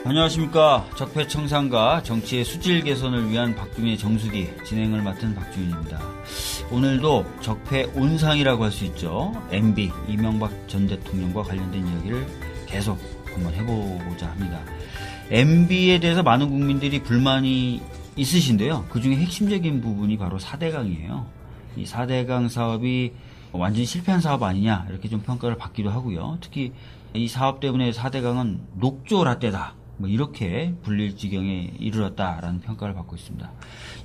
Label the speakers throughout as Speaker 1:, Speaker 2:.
Speaker 1: 안녕하십니까. 적폐청산과 정치의 수질 개선을 위한 박주민의 정수기 진행을 맡은 박주민입니다. 오늘도 적폐 온상이라고 할 수 있죠. MB 이명박 전 대통령과 관련된 이야기를 계속 한번 해보고자 합니다. MB에 대해서 많은 국민들이 불만이 있으신데요. 그중에 핵심적인 부분이 바로 4대강이에요. 이 4대강 사업이 완전히 실패한 사업 아니냐 이렇게 좀 평가를 받기도 하고요. 특히 이 사업 때문에 4대강은 녹조 라떼다 뭐 이렇게 불릴 지경에 이르렀다라는 평가를 받고 있습니다.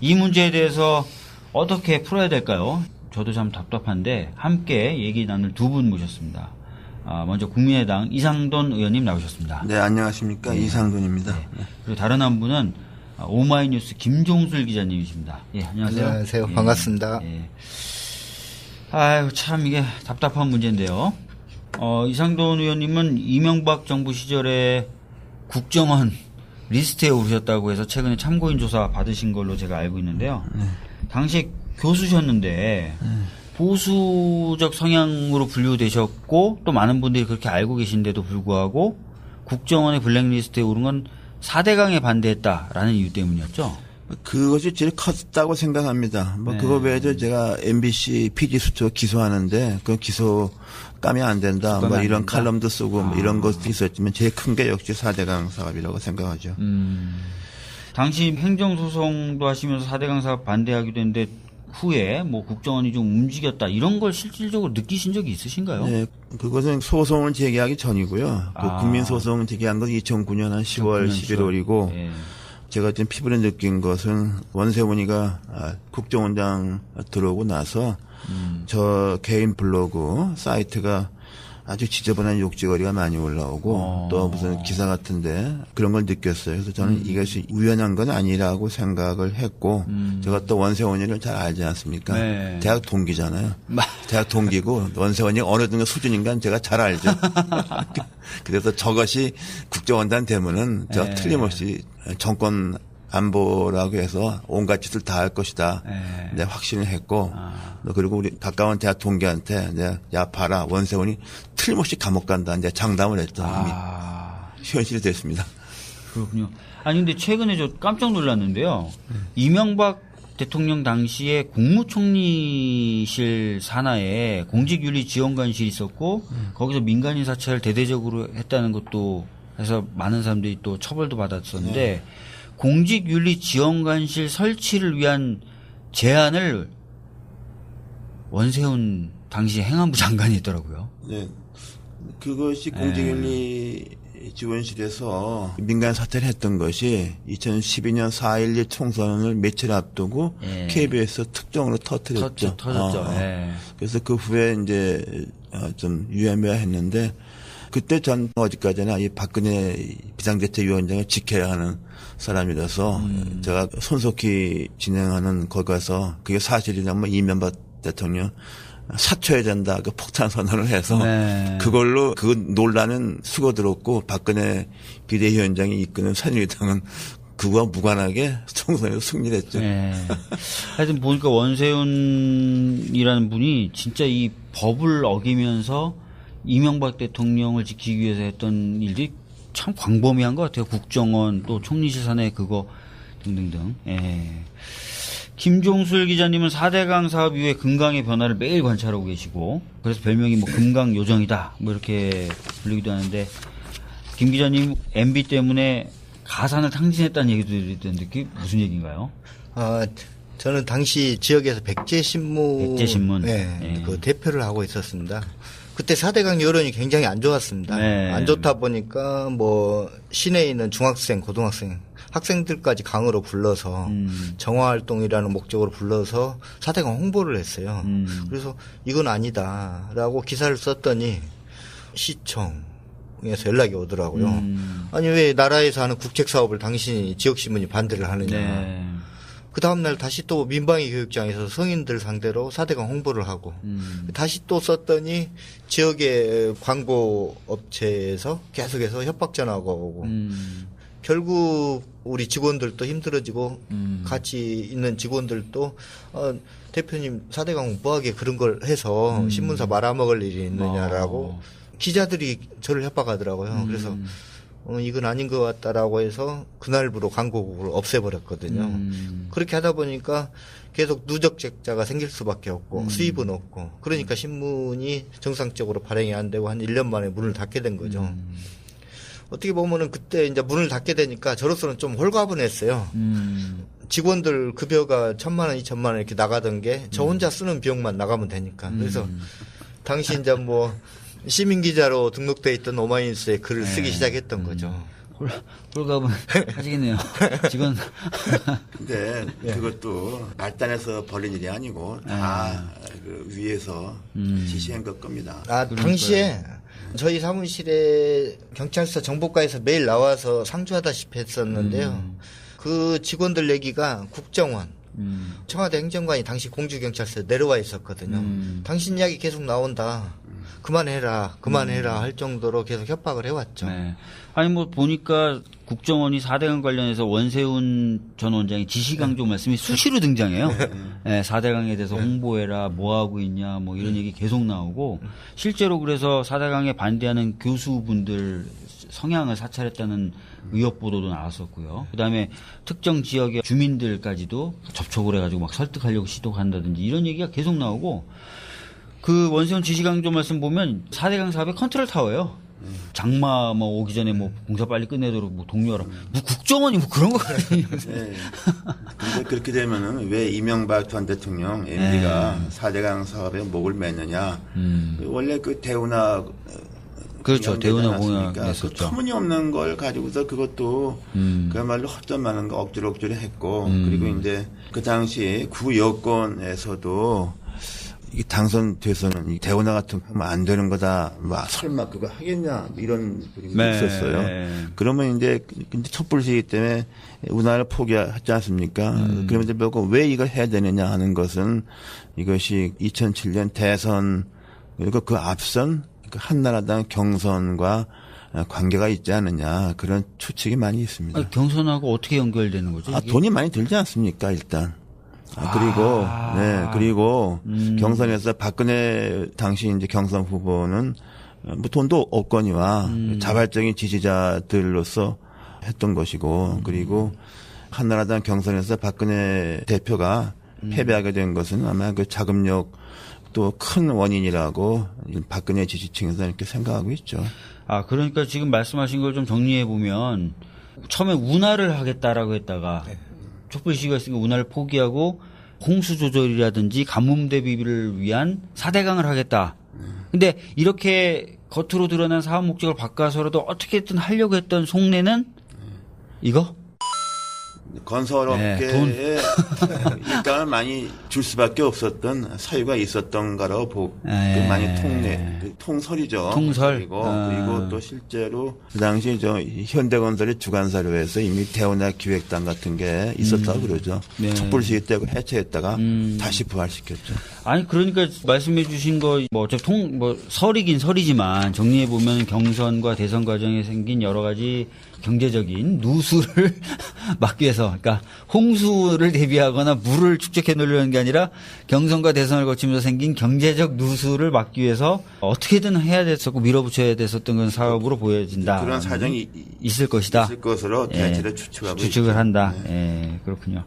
Speaker 1: 이 문제에 대해서 어떻게 풀어야 될까요? 저도 참 답답한데 함께 얘기 나눌 두 분 모셨습니다. 먼저 국민의당 이상돈 의원님 나오셨습니다.
Speaker 2: 네, 안녕하십니까.
Speaker 1: 네.
Speaker 2: 이상돈입니다.
Speaker 1: 네. 그리고 다른 한 분은 오마이뉴스 김종술 기자님이십니다. 예, 안녕하세요.
Speaker 3: 안녕하세요.
Speaker 1: 예,
Speaker 3: 반갑습니다.
Speaker 1: 예. 아유, 참 이게 답답한 문제인데요. 이상돈 의원님은 이명박 정부 시절에 국정원 리스트에 오르셨다고 해서 최근에 참고인 조사 받으신 걸로 제가 알고 있는데요. 당시 교수셨는데 보수적 성향으로 분류되셨고 또 많은 분들이 그렇게 알고 계신데도 불구하고 국정원의 블랙리스트에 오른 건 4대강에 반대했다라는 이유 때문이었죠.
Speaker 2: 그것이 제일 컸다고 생각합니다.
Speaker 1: 네.
Speaker 2: 그거 외에도 제가 MBC PD 수첩 기소하는데 그 기소 까면 안 된다.
Speaker 1: 까면 안
Speaker 2: 이런
Speaker 1: 된다?
Speaker 2: 칼럼도 쓰고 이런 것도 있었지만 제일 큰 게 역시 4대강 사업이라고 생각하죠.
Speaker 1: 당시 행정소송도 하시면서 4대강 사업 반대하기도 했는데 후에 뭐 국정원이 좀 움직였다 이런 걸 실질적으로 느끼신 적이 있으신가요?
Speaker 2: 네, 그것은 소송을 제기하기 전이고요. 그 국민소송 제기한 건 2009년 한 10월, 11월이고
Speaker 1: 예.
Speaker 2: 제가 지금 피부로 느낀 것은 원세훈이가 국정원장 들어오고 나서 저 개인 블로그 사이트가 아주 지저분한 욕지거리가 많이 올라오고 또 무슨 기사 같은데 그런 걸 느꼈어요. 그래서 저는 이것이 우연한 건 아니라고 생각을 했고 제가 또 원세훈이를 잘 알지 않습니까?
Speaker 1: 네.
Speaker 2: 대학 동기잖아요. 대학 동기고 원세훈이 어느 정도 수준인가 제가 잘 알죠. 그래서 저것이 국정원장 되면은 저
Speaker 1: 네.
Speaker 2: 틀림없이 정권 안보라고 해서 온갖 짓을 다 할 것이다. 네, 확신을 했고, 그리고 우리 가까운 대학 동기한테, 야, 봐라, 원세훈이 틀림없이 감옥 간다. 이제 장담을 했더니, 현실이 됐습니다.
Speaker 1: 그렇군요. 아니, 근데 최근에 저 깜짝 놀랐는데요. 이명박 대통령 당시에 국무총리실 산하에 공직윤리지원관실이 있었고, 거기서 민간인 사찰을 대대적으로 했다는 것도 해서 많은 사람들이 또 처벌도 받았었는데, 공직윤리지원관실 설치를 위한 제안을 원세훈 당시 행안부 장관이 했더라고요.
Speaker 2: 네. 그것이 공직윤리지원실에서 민간 사찰을 했던 것이 2012년 4.11 총선을 며칠 앞두고 KBS 특종으로 터뜨렸죠.
Speaker 1: 터졌죠.
Speaker 2: 그래서 그 후에 이제 좀 유야무야했는데 그때 전 어디까지나 이 박근혜 비상대책위원장을 지켜야 하는 사람이라서 제가 손속히 진행하는 거기 가서 그게 사실이라면 이명박 대통령 사퇴해야 된다 그 폭탄 선언을 해서 그걸로 그 논란은 수고들었고 박근혜 비대위원장이 이끄는 새누리당은 그거와 무관하게 총선에서 승리를 했죠.
Speaker 1: 하여튼 보니까 원세훈이라는 분이 진짜 이 법을 어기면서 이명박 대통령을 지키기 위해서 했던 일들이 참 광범위한 것 같아요. 국정원 또 총리실 산하에 그거 등등등. 김종술 기자님은 4대강 사업 이후에 금강의 변화를 매일 관찰하고 계시고 그래서 별명이 뭐 금강 요정이다 뭐 이렇게 불리기도 하는데 김 기자님 MB 때문에 가산을 탕진했다는 얘기도 들었는데 그게 무슨 얘기인가요?
Speaker 3: 저는 당시 지역에서 백제신문 그 대표를 하고 있었습니다. 그때 4대강 여론이 굉장히 안 좋았습니다. 안 좋다 보니까 뭐 시내에 있는 중학생, 고등학생, 학생들까지 강으로 불러서 정화활동이라는 목적으로 불러서 4대강 홍보를 했어요. 그래서 이건 아니다라고 기사를 썼더니 시청에서 연락이 오더라고요. 아니 왜 나라에서 하는 국책사업을 당신이 지역신문이 반대를 하느냐. 그 다음날 다시 또 민방위 교육장에서 성인들 상대로 4대강 홍보를 하고 다시 또 썼더니 지역의 광고 업체에서 계속해서 협박 전화가 오고 결국 우리 직원들도 힘들어지고 같이 있는 직원들도 대표님 4대강 뭐하게 그런 걸 해서 신문사 말아먹을 일이 있느냐라고 기자들이 저를 협박하더라고요. 그래서 이건 아닌 것 같다라고 해서 그날부로 광고국을 없애버렸거든요. 그렇게 하다 보니까 계속 누적적자가 생길 수밖에 없고 수입은 없고 그러니까 신문이 정상적으로 발행이 안 되고 한 1년 만에 문을 닫게 된 거죠. 어떻게 보면은 그때 이제 문을 닫게 되니까 저로서는 좀 홀가분했어요. 직원들 급여가 1,000만 원, 2,000만 원 이렇게 나가던 게 저 혼자 쓰는 비용만 나가면 되니까. 그래서 당시 이제 뭐 시민 기자로 등록돼 있던 오마이뉴스에 글을 쓰기 시작했던 거죠.
Speaker 1: 홀가분 하시겠네요. 직원.
Speaker 2: 근데 그것도 말단에서 벌린 일이 아니고 다 그 위에서 지시한 것 겁니다.
Speaker 3: 당시에 저희 사무실에 경찰서 정보과에서 매일 나와서 상주하다시피 했었는데요. 그 직원들 얘기가 국정원, 청와대 행정관이 당시 공주경찰서에 내려와 있었거든요. 당신 이야기 계속 나온다. 그만해라 할 정도로 계속 협박을 해왔죠.
Speaker 1: 네. 아니 뭐 보니까 국정원이 4대강 관련해서 원세훈 전 원장의 지시강조 말씀이 수시로 등장해요. 네, 4대강에 대해서 홍보해라, 뭐 하고 있냐, 뭐 이런 얘기 계속 나오고 실제로 그래서 4대강에 반대하는 교수분들 성향을 사찰했다는 의혹 보도도 나왔었고요. 그다음에 특정 지역의 주민들까지도 접촉을 해가지고 막 설득하려고 시도한다든지 이런 얘기가 계속 나오고 그 원세훈 지시강조 말씀 보면 4대강 사업의 컨트롤 타워예요. 장마 뭐 오기 전에 뭐 공사 빨리 끝내도록 뭐 독려하라. 뭐 국정원이 뭐 그런 거 같아요.
Speaker 2: 네. 근데 그렇게 되면은 왜 이명박 전 대통령 MB가 4대강 사업에 목을 맸느냐. 원래 그 대운하
Speaker 1: 그렇죠. 대운하 공약했었죠.
Speaker 2: 그 터무니없는 걸 가지고서 그것도 그야말로 헛돈 많은 거 억지로 했고 그리고 이제 그 당시 구 여권에서도 이 당선돼서는 이 대운하 같은 거 하면 안 되는 거다. 막 설마 그거 하겠냐 이런 그림이 있었어요. 그러면 이제 촛불시기 때문에 운하를 포기하지 않습니까? 그러면 이제 왜 이걸 해야 되느냐 하는 것은 이것이 2007년 대선 그리고 그 앞선 한나라당 경선과 관계가 있지 않느냐 그런 추측이 많이 있습니다.
Speaker 1: 아니, 경선하고 어떻게 연결되는 거죠?
Speaker 2: 돈이 많이 들지 않습니까 일단. 그리고 경선에서 박근혜 당시 이제 경선 후보는 뭐 돈도 없거니와 자발적인 지지자들로서 했던 것이고 그리고 한나라당 경선에서 박근혜 대표가 패배하게 된 것은 아마 그 자금력 또 큰 원인이라고 박근혜 지지층에서 이렇게 생각하고 있죠.
Speaker 1: 그러니까 지금 말씀하신 걸 좀 정리해 보면 처음에 운하를 하겠다라고 했다가 촛불 시위가 있으니까 운하를 포기하고 홍수 조절이라든지 가뭄 대비를 위한 4대강을 하겠다. 근데 이렇게 겉으로 드러난 사업 목적을 바꿔서라도 어떻게든 하려고 했던 속내는 이거?
Speaker 2: 건설업계에 일감을 많이 줄 수밖에 없었던 사유가 있었던가라고 보고 많이 통설이죠.
Speaker 1: 통설.
Speaker 2: 그리고 또 실제로 그 당시 현대건설의 주관사료에서 이미 대운하 기획단 같은 게 있었다고 그러죠. 촛불시기 때 해체했다가 다시 부활시켰죠.
Speaker 1: 아니 그러니까 말씀해 주신 거 뭐 어차피 설이긴 설이지만 정리해 보면 경선과 대선 과정에 생긴 여러 가지 경제적인 누수를 막기 위해서 그러니까 홍수를 대비하거나 물을 축적해 놓으려는 게 아니라 경선과 대선을 거치면서 생긴 경제적 누수를 막기 위해서 어떻게든 해야 됐었고 밀어붙여야 됐었던 건 사업으로 보여진다.
Speaker 2: 그런 사정이
Speaker 1: 있을 것이다.
Speaker 2: 있을 것으로 대체로 추측을
Speaker 1: 있죠. 한다. 그렇군요.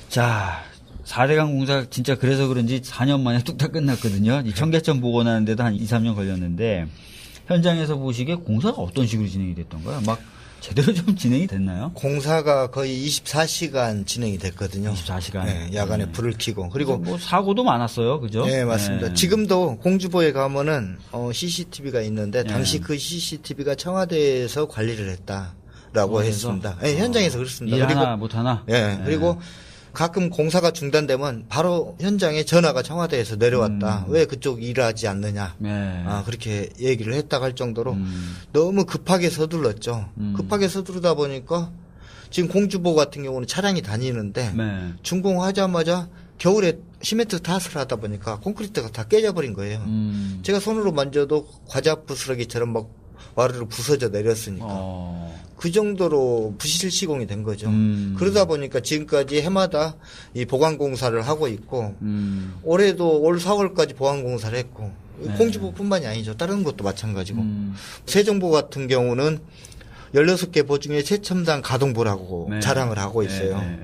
Speaker 1: 자, 4대강 공사 진짜 그래서 그런지 4년 만에 뚝딱 끝났거든요. 이 청계천 복원하는데도 한 2, 3년 걸렸는데 현장에서 보시기에 공사가 어떤 식으로 진행이 됐던가요? 막 제대로 좀 진행이 됐나요?
Speaker 3: 공사가 거의 24시간 진행이 됐거든요.
Speaker 1: 24시간.
Speaker 3: 네, 야간에 불을 켜고. 그리고
Speaker 1: 뭐 사고도 많았어요. 그죠?
Speaker 3: 네, 맞습니다. 지금도 공주보에 가면은 CCTV가 있는데 당시 그 CCTV가 청와대에서 관리를 했다라고 했습니다. 네, 현장에서 그렇습니다.
Speaker 1: 일
Speaker 3: 그리고
Speaker 1: 하나 못 하나.
Speaker 3: 네, 그리고 가끔 공사가 중단되면 바로 현장에 전화가 청와대에서 내려왔다. 왜 그쪽 일을 하지 않느냐. 그렇게 얘기를 했다고 할 정도로 너무 급하게 서둘렀죠. 급하게 서두르다 보니까 지금 공주보 같은 경우는 차량이 다니는데 준공하자마자 겨울에 시멘트 탓을 하다 보니까 콘크리트가 다 깨져버린 거예요. 제가 손으로 만져도 과자 부스러기처럼 막 와르르 부서져 내렸으니까. 그 정도로 부실 시공이 된 거죠. 그러다 보니까 지금까지 해마다 이 보강 공사를 하고 있고 올해도 올 4월까지 보강 공사를 했고 공주보뿐만이 아니죠. 다른 것도 마찬가지고 세정보 같은 경우는 16개 보 중에 최첨단 가동보라고
Speaker 1: 네.
Speaker 3: 자랑을 하고 있어요.
Speaker 1: 네.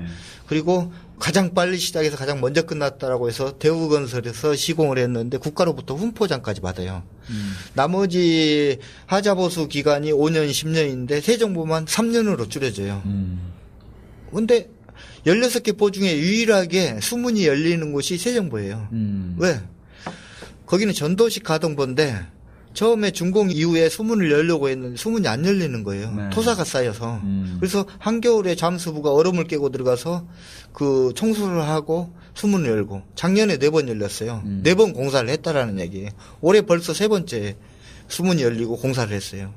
Speaker 3: 그리고 가장 빨리 시작해서 가장 먼저 끝났다라고 해서 대우건설에서 시공을 했는데 국가로부터 훈포장까지 받아요. 나머지 하자보수 기간이 5년, 10년인데 새 정부만 3년으로 줄여져요. 근데 16개 보 중에 유일하게 수문이 열리는 곳이 새 정부예요. 왜? 거기는 전도식 가동보인데 처음에 준공 이후에 수문을 열려고 했는데 수문이 안 열리는 거예요.
Speaker 1: 네.
Speaker 3: 토사가 쌓여서. 그래서 한겨울에 잠수부가 얼음을 깨고 들어가서 그 청소를 하고 수문을 열고 작년에 4번 열렸어요. 4번 공사를 했다라는 얘기예요. 올해 벌써 3번째 수문이 열리고 공사를 했어요.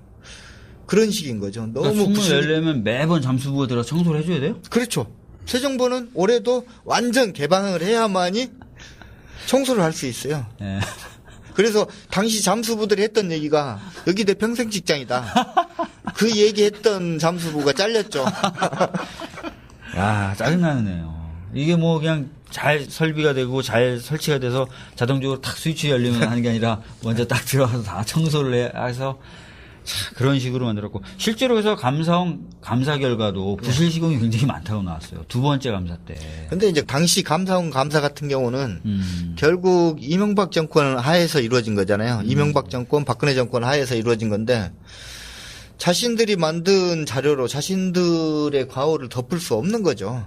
Speaker 3: 그런 식인 거죠. 너무
Speaker 1: 그러니까 수문
Speaker 3: 부실-
Speaker 1: 열려면 매번 잠수부가 들어 청소를 해줘야 돼요?
Speaker 3: 그렇죠. 새 정부는 올해도 완전 개방을 해야만이 청소를 할 수 있어요.
Speaker 1: 네.
Speaker 3: 그래서 당시 잠수부들이 했던 얘기가 여기 내 평생 직장이다. 그 얘기했던 잠수부가 잘렸죠.
Speaker 1: 야, 짜증나네요. 이게 뭐 그냥 잘 설비가 되고 잘 설치가 돼서 자동적으로 탁 스위치 열리면 하는 게 아니라 먼저 딱 들어가서 다 청소를 해서 그런 식으로 만들었고 실제로 그래서 감사 결과도 부실 시공이 굉장히 많다고 나왔어요. 2번째 감사 때.
Speaker 3: 근데 이제 당시 감사원 감사 같은 경우는 결국 이명박 정권 하에서 이루어진 거잖아요. 이명박 정권, 박근혜 정권 하에서 이루어진 건데 자신들이 만든 자료로 자신들의 과오를 덮을 수 없는 거죠.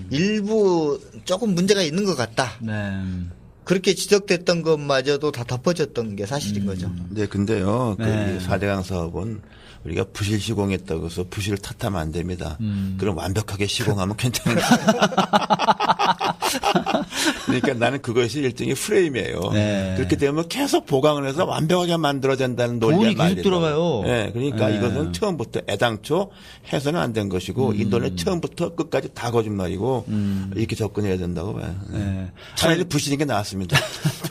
Speaker 3: 일부 조금 문제가 있는 것 같다.
Speaker 1: 네.
Speaker 3: 그렇게 지적됐던 것마저도 다 덮어졌던 게 사실인 거죠.
Speaker 2: 네, 근데요,
Speaker 1: 네.
Speaker 2: 그 4대강 사업은 우리가 부실 시공했다고 해서 부실을 탓하면 안 됩니다. 그럼 완벽하게 시공하면 괜찮은 거예요. 그러니까 나는 그것이 일종의 프레임이에요.
Speaker 1: 네.
Speaker 2: 그렇게 되면 계속 보강을 해서 완벽하게 만들어야 된다는 논리가
Speaker 1: 돈이 계속
Speaker 2: 말이에요.
Speaker 1: 들어가요.
Speaker 2: 네, 그러니까
Speaker 1: 네.
Speaker 2: 이것은 처음부터 애당초 해서는 안 된 것이고 이 논리 처음부터 끝까지 다 거짓말이고 이렇게 접근해야 된다고 봐요.
Speaker 1: 네.
Speaker 2: 차라리 부시는 게 나았습니다.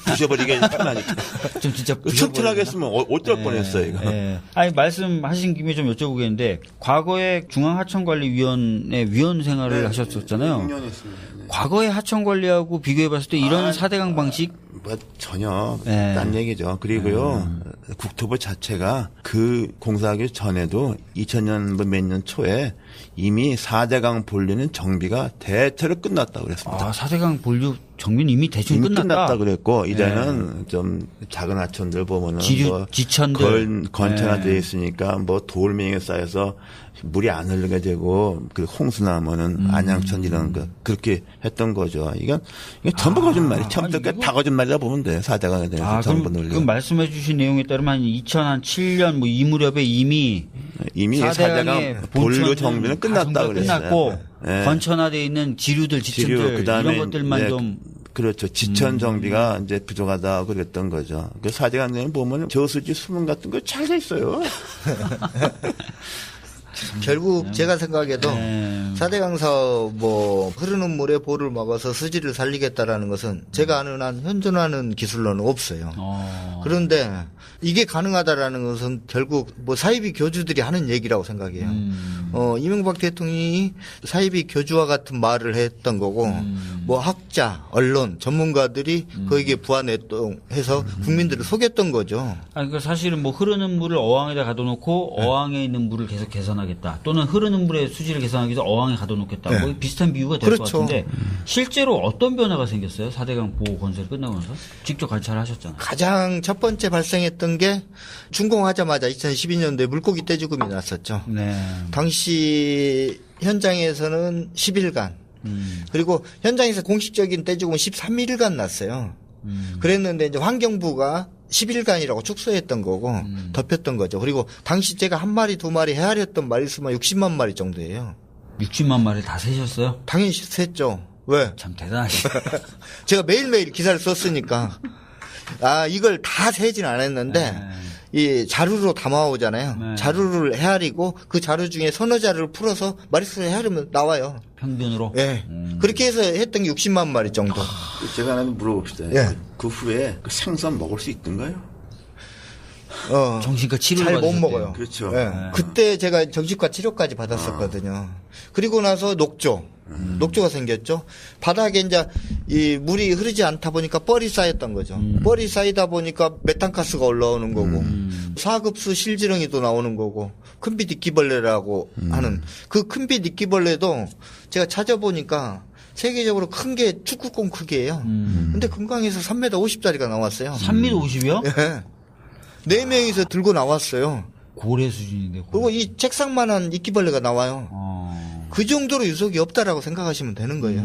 Speaker 2: 부셔버리게 편하니까.
Speaker 1: 좀 진짜
Speaker 2: 튼튼하게 했으면 어쩔 뻔했어요, 이거.
Speaker 1: 네. 아니 말씀하신 김에 좀 여쭤보겠는데 과거에 중앙하천관리위원회 위원 생활을 하셨었잖아요.
Speaker 2: 6년 했습니다. 네.
Speaker 1: 과거의 하천관리하고 비교해봤을 때 이런 4대강 방식
Speaker 2: 뭐 전혀
Speaker 1: 네.
Speaker 2: 딴 얘기죠. 그리고요 국토부 자체가 그 공사하기 전에도 2000년 몇 년 초에 이미 4대강 본류는 정비가 대체로 끝났다고 그랬습니다.
Speaker 1: 4대강 본류 정비는 이미 대충
Speaker 2: 이미
Speaker 1: 끝났다.
Speaker 2: 끝났다 그랬고 이제는 좀 작은 하천들 보면은
Speaker 1: 지류,
Speaker 2: 뭐
Speaker 1: 지천들.
Speaker 2: 건천화되어 있으니까 뭐 돌멩이에 쌓여서 물이 안 흐르게 되고 그 홍수나면은 안양천 이런 거 그렇게 했던 거죠. 이건 전부 거짓말이 처음부터 다 거짓말이라 보면 돼. 4대강에 대해서 전부
Speaker 1: 그럼
Speaker 2: 논리가.
Speaker 1: 말씀해 주신 내용에 따르면 2007년 뭐 이 무렵에 이미
Speaker 2: 4대강 본류 정비는 끝났다 그랬어요.
Speaker 1: 끝났고
Speaker 2: 네.
Speaker 1: 건천화되어 있는 지류들, 지천들
Speaker 2: 그다음에
Speaker 1: 이런 것들만
Speaker 2: 이제
Speaker 1: 좀
Speaker 2: 그렇죠. 지천 정비가 이제 부족하다 그랬던 거죠. 그 4대강에 보면 저수지 수문 같은 거 잘 돼 있어요.
Speaker 3: 결국 제가 생각해도
Speaker 1: 네.
Speaker 3: 4대강 사업 뭐 흐르는 물에 보를 막아서 수지를 살리겠다라는 것은 제가 아는 한 현존하는 기술로는 없어요. 그런데 이게 가능하다라는 것은 결국 뭐 사이비 교주들이 하는 얘기라고 생각해요. 이명박 대통령이 사이비 교주와 같은 말을 했던 거고 뭐 학자, 언론, 전문가들이 거기에 부안해서 국민들을 속였던 거죠.
Speaker 1: 그러니까 사실은 뭐 흐르는 물을 어항에다 가둬놓고 어항에 있는 물을 계속 개선하겠다. 또는 흐르는 물의 수질을 개선하기 위해서 어항에 가둬놓겠다. 뭐 비슷한 비유가 될 것
Speaker 3: 그렇죠.
Speaker 1: 같은데 실제로 어떤 변화가 생겼어요? 4대강 보호 건설이 끝나고 나서? 직접 관찰하셨잖아요.
Speaker 3: 가장 첫 번째 발생했던 게 준공하자마자 2012년도에 물고기 떼죽음이 났었죠.
Speaker 1: 네.
Speaker 3: 당시 현장에서는 10일간 그리고 현장에서 공식적인 떼죽음은 13일간 났어요. 그랬는데 이제 환경부가 10일간이라고 축소했던 거고 덮였던 거죠. 그리고 당시 제가 한 마리 두 마리 헤아렸던 마리수만 60만 마리 정도예요.
Speaker 1: 60만 마리 다 세셨어요?
Speaker 3: 당연히 셌죠. 왜?
Speaker 1: 참 대단하시다.
Speaker 3: 제가 매일매일 기사를 썼으니까 이걸 다 세진 않았는데 이 자루로 담아오잖아요.
Speaker 1: 네.
Speaker 3: 자루를 헤아리고 그 자루 중에 서너 자루를 풀어서 마리수를 헤아리면 나와요.
Speaker 1: 평균으로?
Speaker 3: 예. 그렇게 해서 했던 게 60만 마리 정도.
Speaker 2: 제가 하나 물어봅시다.
Speaker 3: 예.
Speaker 2: 그 후에 그 생선 먹을 수 있던가요?
Speaker 1: 정신과 치료를
Speaker 3: 잘 못
Speaker 1: 받으셨대요.
Speaker 3: 먹어요.
Speaker 2: 그렇죠.
Speaker 3: 예. 그때 제가 정신과 치료까지 받았었거든요. 그리고 나서 녹조. 녹조가 생겼죠. 바닥에 이제 이 물이 흐르지 않다 보니까 뻘이 쌓였던 거죠. 뻘이 쌓이다 보니까 메탄가스가 올라오는 거고 4급수 실지렁이도 나오는 거고 큰빛 이끼벌레라고 하는 그 큰빛 이끼벌레도 제가 찾아보니까 세계적으로 큰 게 축구공 크기예요. 근데 금강에서 3m 50짜리가 나왔어요.
Speaker 1: 3m 50이요?
Speaker 3: 예. 4명이서 들고 나왔어요.
Speaker 1: 고래 수준인데. 고래.
Speaker 3: 그리고 이 책상만한 이끼벌레가 나와요.
Speaker 1: 어.
Speaker 3: 그 정도로 유속이 없다라고 생각하시면 되는 거예요.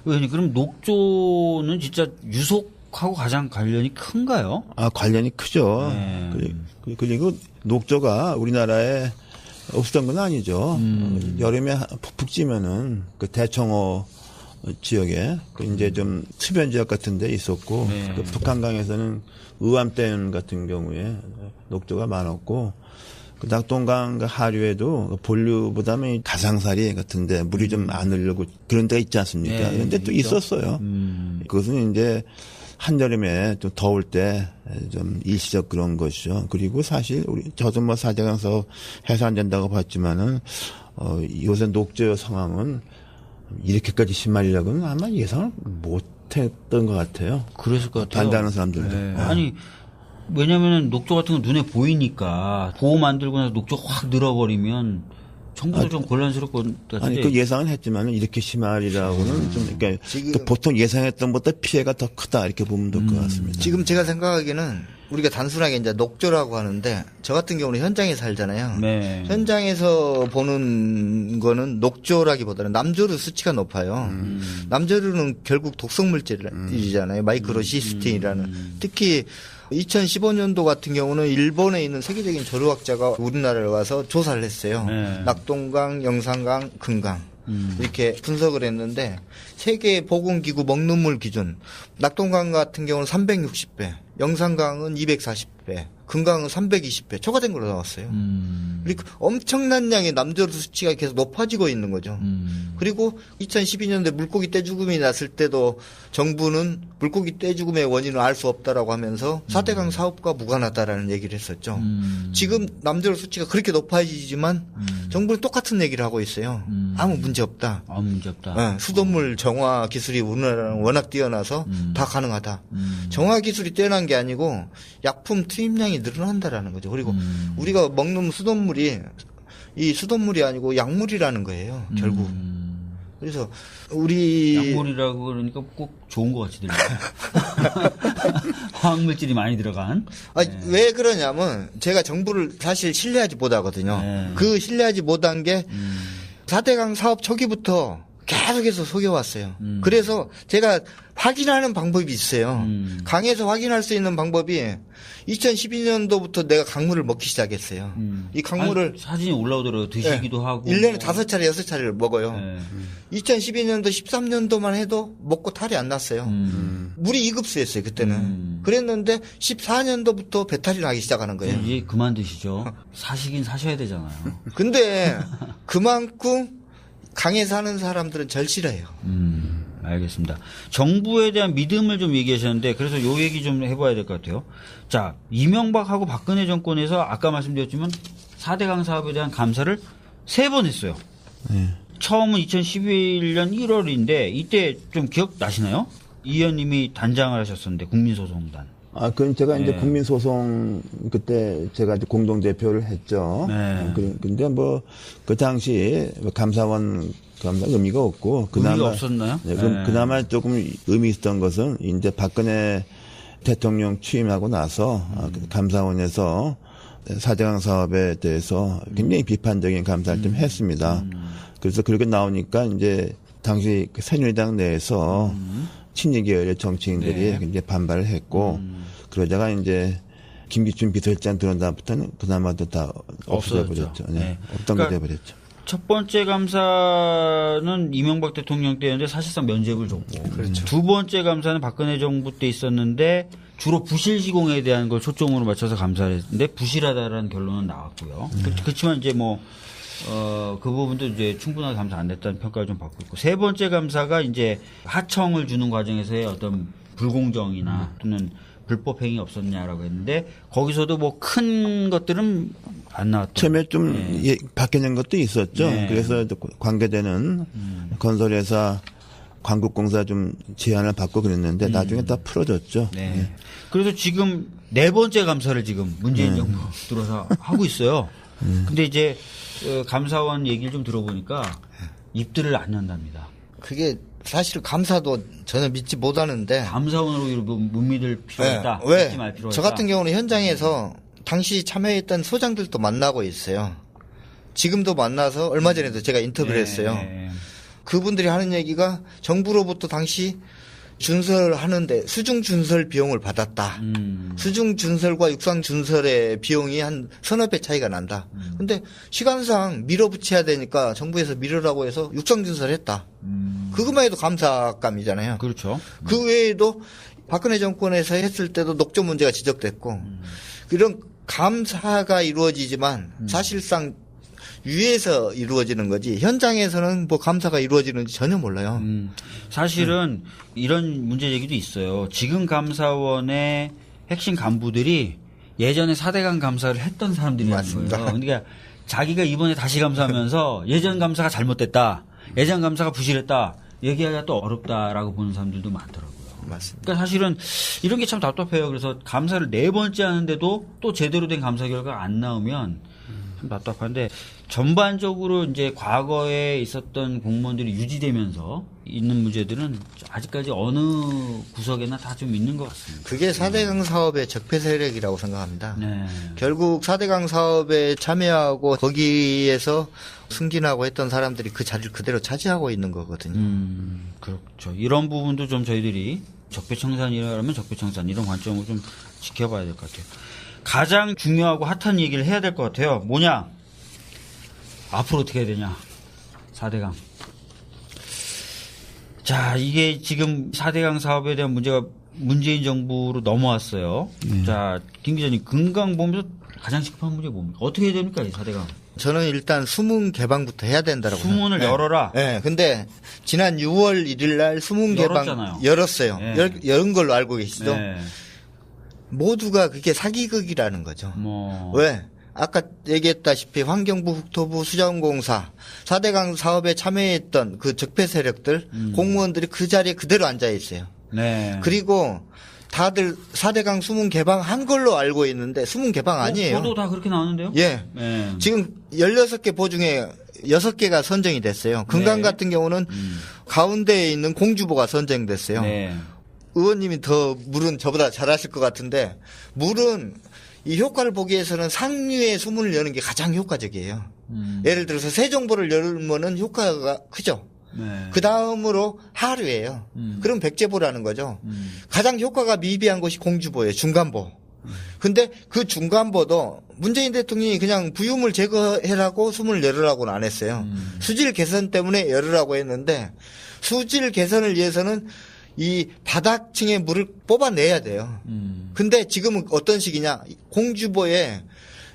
Speaker 1: 의원님, 그럼 녹조는 진짜 유속하고 가장 관련이 큰가요?
Speaker 2: 관련이 크죠.
Speaker 1: 네.
Speaker 2: 그리고 녹조가 우리나라에 없었던 건 아니죠. 여름에 푹푹 찌면은 그 대청호 지역에 그 이제 좀 수변 지역 같은 데 있었고
Speaker 1: 네.
Speaker 2: 그 북한강에서는 의암댐 같은 경우에 녹조가 많았고 그 낙동강 그 하류에도 본류보다는 가상사리 같은데 물이 좀 안 흐르고 그런 데가 있지 않습니까?
Speaker 1: 네,
Speaker 2: 그런데 또
Speaker 1: 있죠.
Speaker 2: 있었어요. 그것은 이제 한여름에 좀 더울 때 좀 일시적 그런 것이죠. 그리고 사실 저도 뭐 사대강 사업 해서 안 된다고 봤지만은 요새 녹조 상황은 이렇게까지 심하려고는 아마 예상을 못했던 것 같아요.
Speaker 1: 그랬을 것 같아요.
Speaker 2: 반대하는 사람들도.
Speaker 1: 네. 아니, 왜냐면은 녹조 같은 건 눈에 보이니까 보호 만들고 나서 녹조 확 늘어버리면 정부도 좀 곤란스럽고
Speaker 2: 아니 그 예상은 했지만은 이렇게 심하리라고는 좀 그러니까
Speaker 3: 지금
Speaker 2: 또 보통 예상했던 것보다 피해가 더 크다 이렇게 보면 될 것 같습니다.
Speaker 3: 지금 제가 생각하기에는 우리가 단순하게 이제 녹조라고 하는데 저 같은 경우는 현장에 살잖아요.
Speaker 1: 네.
Speaker 3: 현장에서 보는 거는 녹조라기보다는 남조류 수치가 높아요. 남조류는 결국 독성 물질이잖아요. 마이크로시스틴이라는. 특히 2015년도 같은 경우는 일본에 있는 세계적인 조류학자가 우리나라에 와서 조사를 했어요.
Speaker 1: 네.
Speaker 3: 낙동강, 영산강, 금강. 이렇게 분석을 했는데 세계 보건기구 먹는 물 기준 낙동강 같은 경우는 360배, 영산강은 240배, 금강은 320배 초과된 걸로 나왔어요. 그리고 엄청난 양의 남조류 수치가 계속 높아지고 있는 거죠. 그리고 2012년도에 물고기 떼죽음이 났을 때도 정부는 물고기 떼죽음의 원인을 알 수 없다라고 하면서 4대강 사업과 무관하다라는 얘기를 했었죠. 지금 남조류 수치가 그렇게 높아지지만 정부는 똑같은 얘기를 하고 있어요. 아무 문제 없다.
Speaker 1: 아무 문제 없다.
Speaker 3: 수돗물 정화 기술이 우리나라는 워낙 뛰어나서 다 가능하다. 정화 기술이 뛰어난 게 아니고 약품 투입량이 늘어난다라는 거죠. 그리고 우리가 먹는 수돗물이 이 수돗물이 아니고 약물이라는 거예요. 결국. 그래서 우리
Speaker 1: 약물이라고 그러니까 꼭 좋은 것 같이 들려요. 화학물질이 많이 들어간.
Speaker 3: 왜 그러냐면 제가 정부를 사실 신뢰하지 못하거든요.
Speaker 1: 네.
Speaker 3: 그 신뢰하지 못한 게 4대강 사업 초기부터 계속해서 속여왔어요. 그래서 제가 확인하는 방법이 있어요. 강에서 확인할 수 있는 방법이 2012년도부터 내가 강물을 먹기 시작했어요. 이 강물을
Speaker 1: 아니, 사진이 올라오더라고요. 드시기도 하고.
Speaker 3: 1년에 5차례, 6차례를 먹어요.
Speaker 1: 네.
Speaker 3: 2012년도, 13년도만 해도 먹고 탈이 안 났어요. 물이 2급수였어요, 그때는. 그랬는데 14년도부터 배탈이 나기 시작하는 거예요.
Speaker 1: 이제 그만 드시죠. 사시긴 사셔야 되잖아요.
Speaker 3: 근데 그만큼 강에 사는 사람들은 절실해요.
Speaker 1: 알겠습니다. 정부에 대한 믿음을 좀 얘기하셨는데 그래서 요 얘기 좀 해봐야 될 것 같아요. 자, 이명박하고 박근혜 정권에서 아까 말씀드렸지만 4대강 사업에 대한 감사를 3번 했어요.
Speaker 2: 네.
Speaker 1: 처음은 2011년 1월인데 이때 좀 기억 나시나요? 이 의원님이 단장을 하셨었는데 국민소송단.
Speaker 2: 그건 제가 이제
Speaker 1: 네.
Speaker 2: 국민소송 그때 제가 이제 공동대표를 했죠.
Speaker 1: 네.
Speaker 2: 근데 뭐 그 당시 감사원 의미가 없고 그나마
Speaker 1: 의미가 없었나요?
Speaker 2: 네, 그나마 조금 의미 있었던 것은 이제 박근혜 대통령 취임하고 나서 감사원에서 4대강 사업에 대해서 굉장히 비판적인 감사를 좀 했습니다. 그래서 그렇게 나오니까 이제 당시 그 새누리당 내에서 친일 계열의 정치인들이
Speaker 1: 네.
Speaker 2: 굉장히 반발을 했고 그러다가 이제 김기춘 비서실장 들어온 다음부터는 그나마도 다 없어져 버렸죠. 네.
Speaker 1: 네.
Speaker 2: 없던
Speaker 1: 그러니까
Speaker 2: 게 돼버렸죠.
Speaker 1: 첫 번째 감사는 이명박 대통령 때였는데 사실상 면죄부를 줬고
Speaker 3: 그렇죠.
Speaker 1: 두 번째 감사는 박근혜 정부 때 있었는데 주로 부실 시공에 대한 걸 초점으로 맞춰서 감사를 했는데 부실하다라는 결론은 나왔고요. 그렇지만 이제 그 부분도 이제 충분하게 감사 안 됐다는 평가를 좀 받고 있고 세 번째 감사가 이제 하청을 주는 과정에서의 어떤 불공정이나 또는 불법 행위 없었냐라고 했는데 거기서도 뭐 큰 것들은 안 나왔던.
Speaker 2: 처음에 좀 바뀌는 것도 있었죠.
Speaker 1: 네.
Speaker 2: 그래서 관계되는 건설회사, 관국공사 좀 제안을 받고 그랬는데 나중에 다 풀어졌죠.
Speaker 1: 네. 그래서 지금 4번째 감사를 지금 문재인 정부 들어서 하고 있어요. 근데 이제 감사원 얘기를 좀 들어보니까 입들을 안 연답니다.
Speaker 3: 그게 사실 감사도 전혀 믿지 못하는데.
Speaker 1: 감사원으로 못 믿을 필요가 있다.
Speaker 3: 왜?
Speaker 1: 믿지 말 필요가
Speaker 3: 저
Speaker 1: 있다.
Speaker 3: 같은 경우는 현장에서 당시 참여했던 소장들도 만나고 있어요. 지금도 만나서 얼마 전에도 제가 인터뷰를 했어요. 그분들이 하는 얘기가 정부로부터 당시 준설하는데 수중 준설 비용을 받았다. 수중 준설과 육상 준설의 비용이 한 서너 배 차이가 난다. 근데 시간상 밀어붙여야 되니까 정부에서 밀으라고 해서 육상 준설했다. 그것만 해도 감사감이잖아요.
Speaker 1: 그렇죠.
Speaker 3: 그 외에도 박근혜 정권에서 했을 때도 녹조 문제가 지적됐고 이런 감사가 이루어지지만 사실상 위에서 이루어지는 거지 현장에서는 뭐 감사가 이루어지는지 전혀 몰라요.
Speaker 1: 사실은 이런 문제 제기도 있어요. 지금 감사원의 핵심 간부들이 예전에 4대강 감사를 했던 사람들이라는
Speaker 3: 맞습니다.
Speaker 1: 거예요. 그러니까 자기가 이번에 다시 감사하면서 예전 감사가 잘못됐다. 예전 감사가 부실했다. 얘기하기가 또 어렵다라고 보는 사람들도 많더라고요.
Speaker 3: 맞습니다.
Speaker 1: 그러니까 사실은 이런 게 참 답답해요. 그래서 감사를 4번째 하는데도 또 제대로 된 감사 결과가 안 나오면 참 답답한데 전반적으로 이제 과거에 있었던 공무원들이 유지되면서 있는 문제들은 아직까지 어느 구석에나 다 좀 있는 것 같습니다.
Speaker 3: 그게 4대강 사업의 적폐 세력이라고 생각합니다.
Speaker 1: 네.
Speaker 3: 결국 4대강 사업에 참여하고 거기에서 승진하고 했던 사람들이 그 자리를 그대로 차지하고 있는 거거든요.
Speaker 1: 그렇죠. 이런 부분도 좀 저희들이 적폐청산이라면 적폐청산 이런 관점을 좀 지켜봐야 될 것 같아요. 가장 중요하고 핫한 얘기를 해야 될 것 같아요. 뭐냐? 앞으로 어떻게 해야 되냐? 4대강. 자, 이게 지금 4대강 사업에 대한 문제가 문재인 정부로 넘어왔어요. 자, 김 기자님, 금강 보면서 가장 급한 문제가 뭡니까? 어떻게 해야 됩니까, 이 4대강?
Speaker 3: 저는 일단 수문 개방부터 해야 된다고
Speaker 1: 수문을
Speaker 3: 생각해요.
Speaker 1: 열어라.
Speaker 3: 네. 근데 지난 6월 1일 날 수문 개방
Speaker 1: 열었잖아요.
Speaker 3: 열었어요.
Speaker 1: 네.
Speaker 3: 열은 걸로 알고 계시죠?
Speaker 1: 네.
Speaker 3: 모두가 그게 사기극이라는 거죠. 왜? 아까 얘기했다시피 환경부, 국토부, 수자원공사, 4대강 사업에 참여했던 그 적폐 세력들, 공무원들이 그 자리에 그대로 앉아 있어요.
Speaker 1: 네.
Speaker 3: 그리고 다들 4대강 수문 개방한 걸로 알고 있는데 수문 개방 아니에요.
Speaker 1: 저도 다 그렇게 나왔는데요?
Speaker 3: 예.
Speaker 1: 네.
Speaker 3: 지금 16개 보 중에 6개가 선정이 됐어요. 금강
Speaker 1: 네.
Speaker 3: 같은 경우는 가운데에 있는 공주보가 선정됐어요.
Speaker 1: 네.
Speaker 3: 의원님이 더 물은 저보다 잘하실 것 같은데 물은 이 효과를 보기 위해서는 상류의 수문을 여는 게 가장 효과적이에요. 예를 들어서 세종보를 열면은 효과가 크죠.
Speaker 1: 네.
Speaker 3: 그 다음으로 하류예요. 그럼 백제보라는 거죠. 가장 효과가 미비한 것이 공주보예요. 중간보. 근데 그 중간보도 문재인 대통령이 그냥 부유물 제거해라고 수문을 열으라고는 안 했어요. 수질 개선 때문에 열으라고 했는데 수질 개선을 위해서는 이 바닥층의 물을 뽑아내야 돼요. 근데 지금은 어떤 식이냐. 공주보에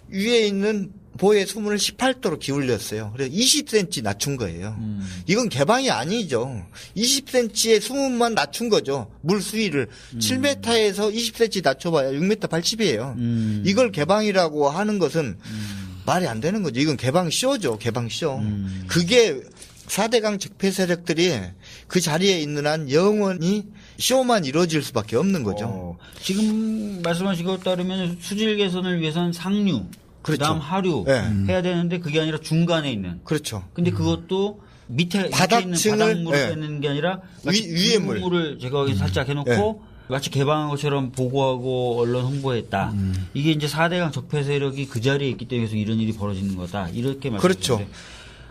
Speaker 3: 위에 있는 보의 수문을 18도로 기울였어요. 그래서 20cm 낮춘 거예요. 이건 개방이 아니죠. 20cm의 수문만 낮춘 거죠. 물 수위를 7m에서 20cm 낮춰봐야 6m 80이에요. 이걸 개방이라고 하는 것은 말이 안 되는 거죠. 이건 개방쇼죠. 개방쇼. 그게 4대강 적폐 세력들이 그 자리에 있는 한 영원히 쇼만 이루어질 수밖에 없는 거죠.
Speaker 1: 지금 말씀하신 것 따르면 수질 개선을 위해서는 상류,
Speaker 3: 그렇죠.
Speaker 1: 그다음 하류
Speaker 3: 네.
Speaker 1: 해야 되는데 그게 아니라 중간에 있는.
Speaker 3: 그렇죠.
Speaker 1: 근데 그것도 밑에
Speaker 3: 바닥층을,
Speaker 1: 있는 바닥물을
Speaker 3: 네.
Speaker 1: 빼는 게 아니라
Speaker 3: 위에 물.
Speaker 1: 물을 제거하기 살짝 해놓고 마치 개방한 것처럼 보고하고 언론 홍보했다. 이게 이제 4대강 적폐 세력이 그 자리에 있기 때문에 이런 일이 벌어지는 거다. 이렇게 말씀하셨는데.
Speaker 3: 그렇죠.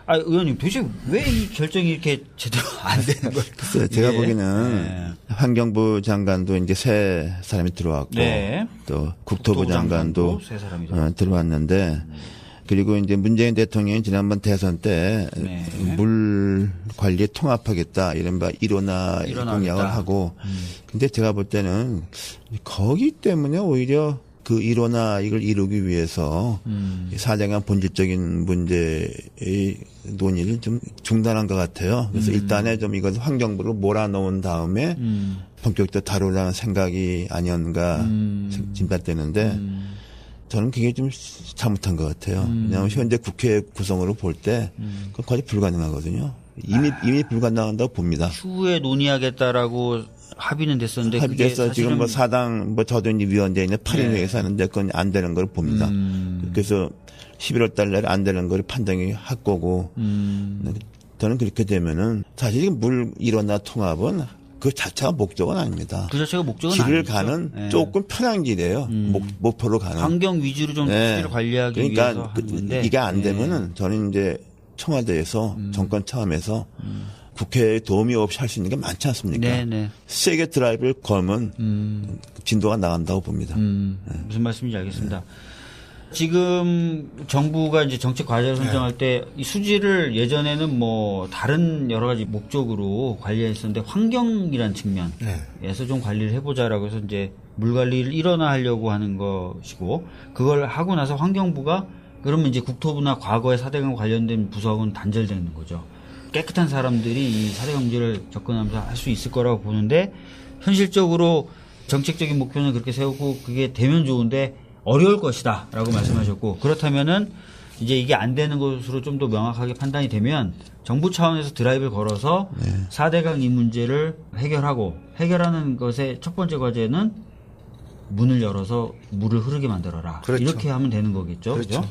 Speaker 1: 아, 의원님 도대체 왜 이 결정이 이렇게 제대로 안 되는 거예요?
Speaker 2: 글쎄요, 제가
Speaker 1: 이게?
Speaker 2: 보기에는
Speaker 1: 네.
Speaker 2: 환경부 장관도 이제 새 사람이 들어왔고
Speaker 1: 네.
Speaker 2: 또 국토부 장관도
Speaker 1: 새 사람이죠.
Speaker 2: 들어왔는데 그리고 이제 문재인 대통령이 지난번 대선 때 물
Speaker 1: 네.
Speaker 2: 관리에 통합하겠다 이른바 일원화 공약을 하고 근데 제가 볼 때는 거기 때문에 오히려 그 일원화 이걸 이루기 위해서 4대강 본질적인 문제의 논의를 좀 중단한 것 같아요. 그래서 일단은 좀 이걸 환경부로 몰아넣은 다음에 본격적으로 다루려는 생각이 아니었는가 짐작되는데 저는 그게 좀 잘못한 것 같아요. 왜냐하면 현재 국회 구성으로 볼 때 그건 거의 불가능하거든요. 이미 불가능한다고 봅니다.
Speaker 1: 추후에 논의하겠다라고 합의는 됐었는데
Speaker 2: 합의돼서 지금 뭐 사당 뭐 저도 이제 위원장에 있는 8인회에서 하는데 그건 안 되는 걸 봅니다. 그래서 11월 달에 안 되는 걸 판단이 할 거고 저는 그렇게 되면은 사실 물 일원화 통합은 그 자체가 목적은 아닙니다.
Speaker 1: 그 자체가 목적은
Speaker 2: 길을
Speaker 1: 아니죠.
Speaker 2: 가는
Speaker 1: 네.
Speaker 2: 조금 편한 길이에요. 목표로 가는.
Speaker 1: 환경 위주로 좀 수지를 관리하기
Speaker 2: 그러니까
Speaker 1: 위해서 하는 건데
Speaker 2: 이게 안 되면은 저는 이제 청와대에서 정권 차원에서 국회에 도움이 없이 할 수 있는 게 많지 않습니까?
Speaker 1: 네네.
Speaker 2: 세게 드라이브를 걸면 진도가 나간다고 봅니다.
Speaker 1: 무슨 말씀인지 알겠습니다. 지금 정부가 이제 정책 과제를 선정할 때 이 수지를 예전에는 뭐 다른 여러 가지 목적으로 관리했었는데 환경이라는 측면에서 좀 관리를 해보자라고 해서 이제 물 관리를 일원화하려고 하는 것이고 그걸 하고 나서 환경부가 그러면 이제 국토부나 과거의 4대강 관련된 부서하고는 단절되는 거죠. 깨끗한 사람들이 이 4대강 문제를 접근하면서 할 수 있을 거라고 보는데 현실적으로 정책적인 목표는 그렇게 세우고 그게 되면 좋은데 어려울 것이다 라고 말씀하셨고 그렇다면은 이제 이게 안 되는 것으로 좀 더 명확하게 판단이 되면 정부 차원에서 드라이브를 걸어서 4대강 이 문제를 해결하는 것의 첫 번째 과제는 문을 열어서 물을 흐르게 만들어라.
Speaker 3: 그렇죠.
Speaker 1: 이렇게 하면 되는 거겠죠.
Speaker 3: 그렇죠.
Speaker 1: 그죠?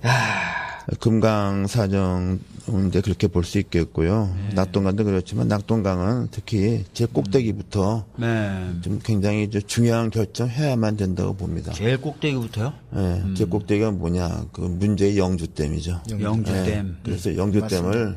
Speaker 1: 야.
Speaker 2: 금강 사정 이제 그렇게 볼 수 있겠고요. 낙동강도 그렇지만 낙동강은 특히 제 꼭대기부터
Speaker 1: 네.
Speaker 2: 좀 굉장히 중요한 결정해야만 된다고 봅니다.
Speaker 1: 제일 꼭대기부터요?
Speaker 2: 네, 제 꼭대기가 뭐냐? 그 문제의 영주댐이죠.
Speaker 1: 영주댐.
Speaker 2: 네, 그래서 영주댐을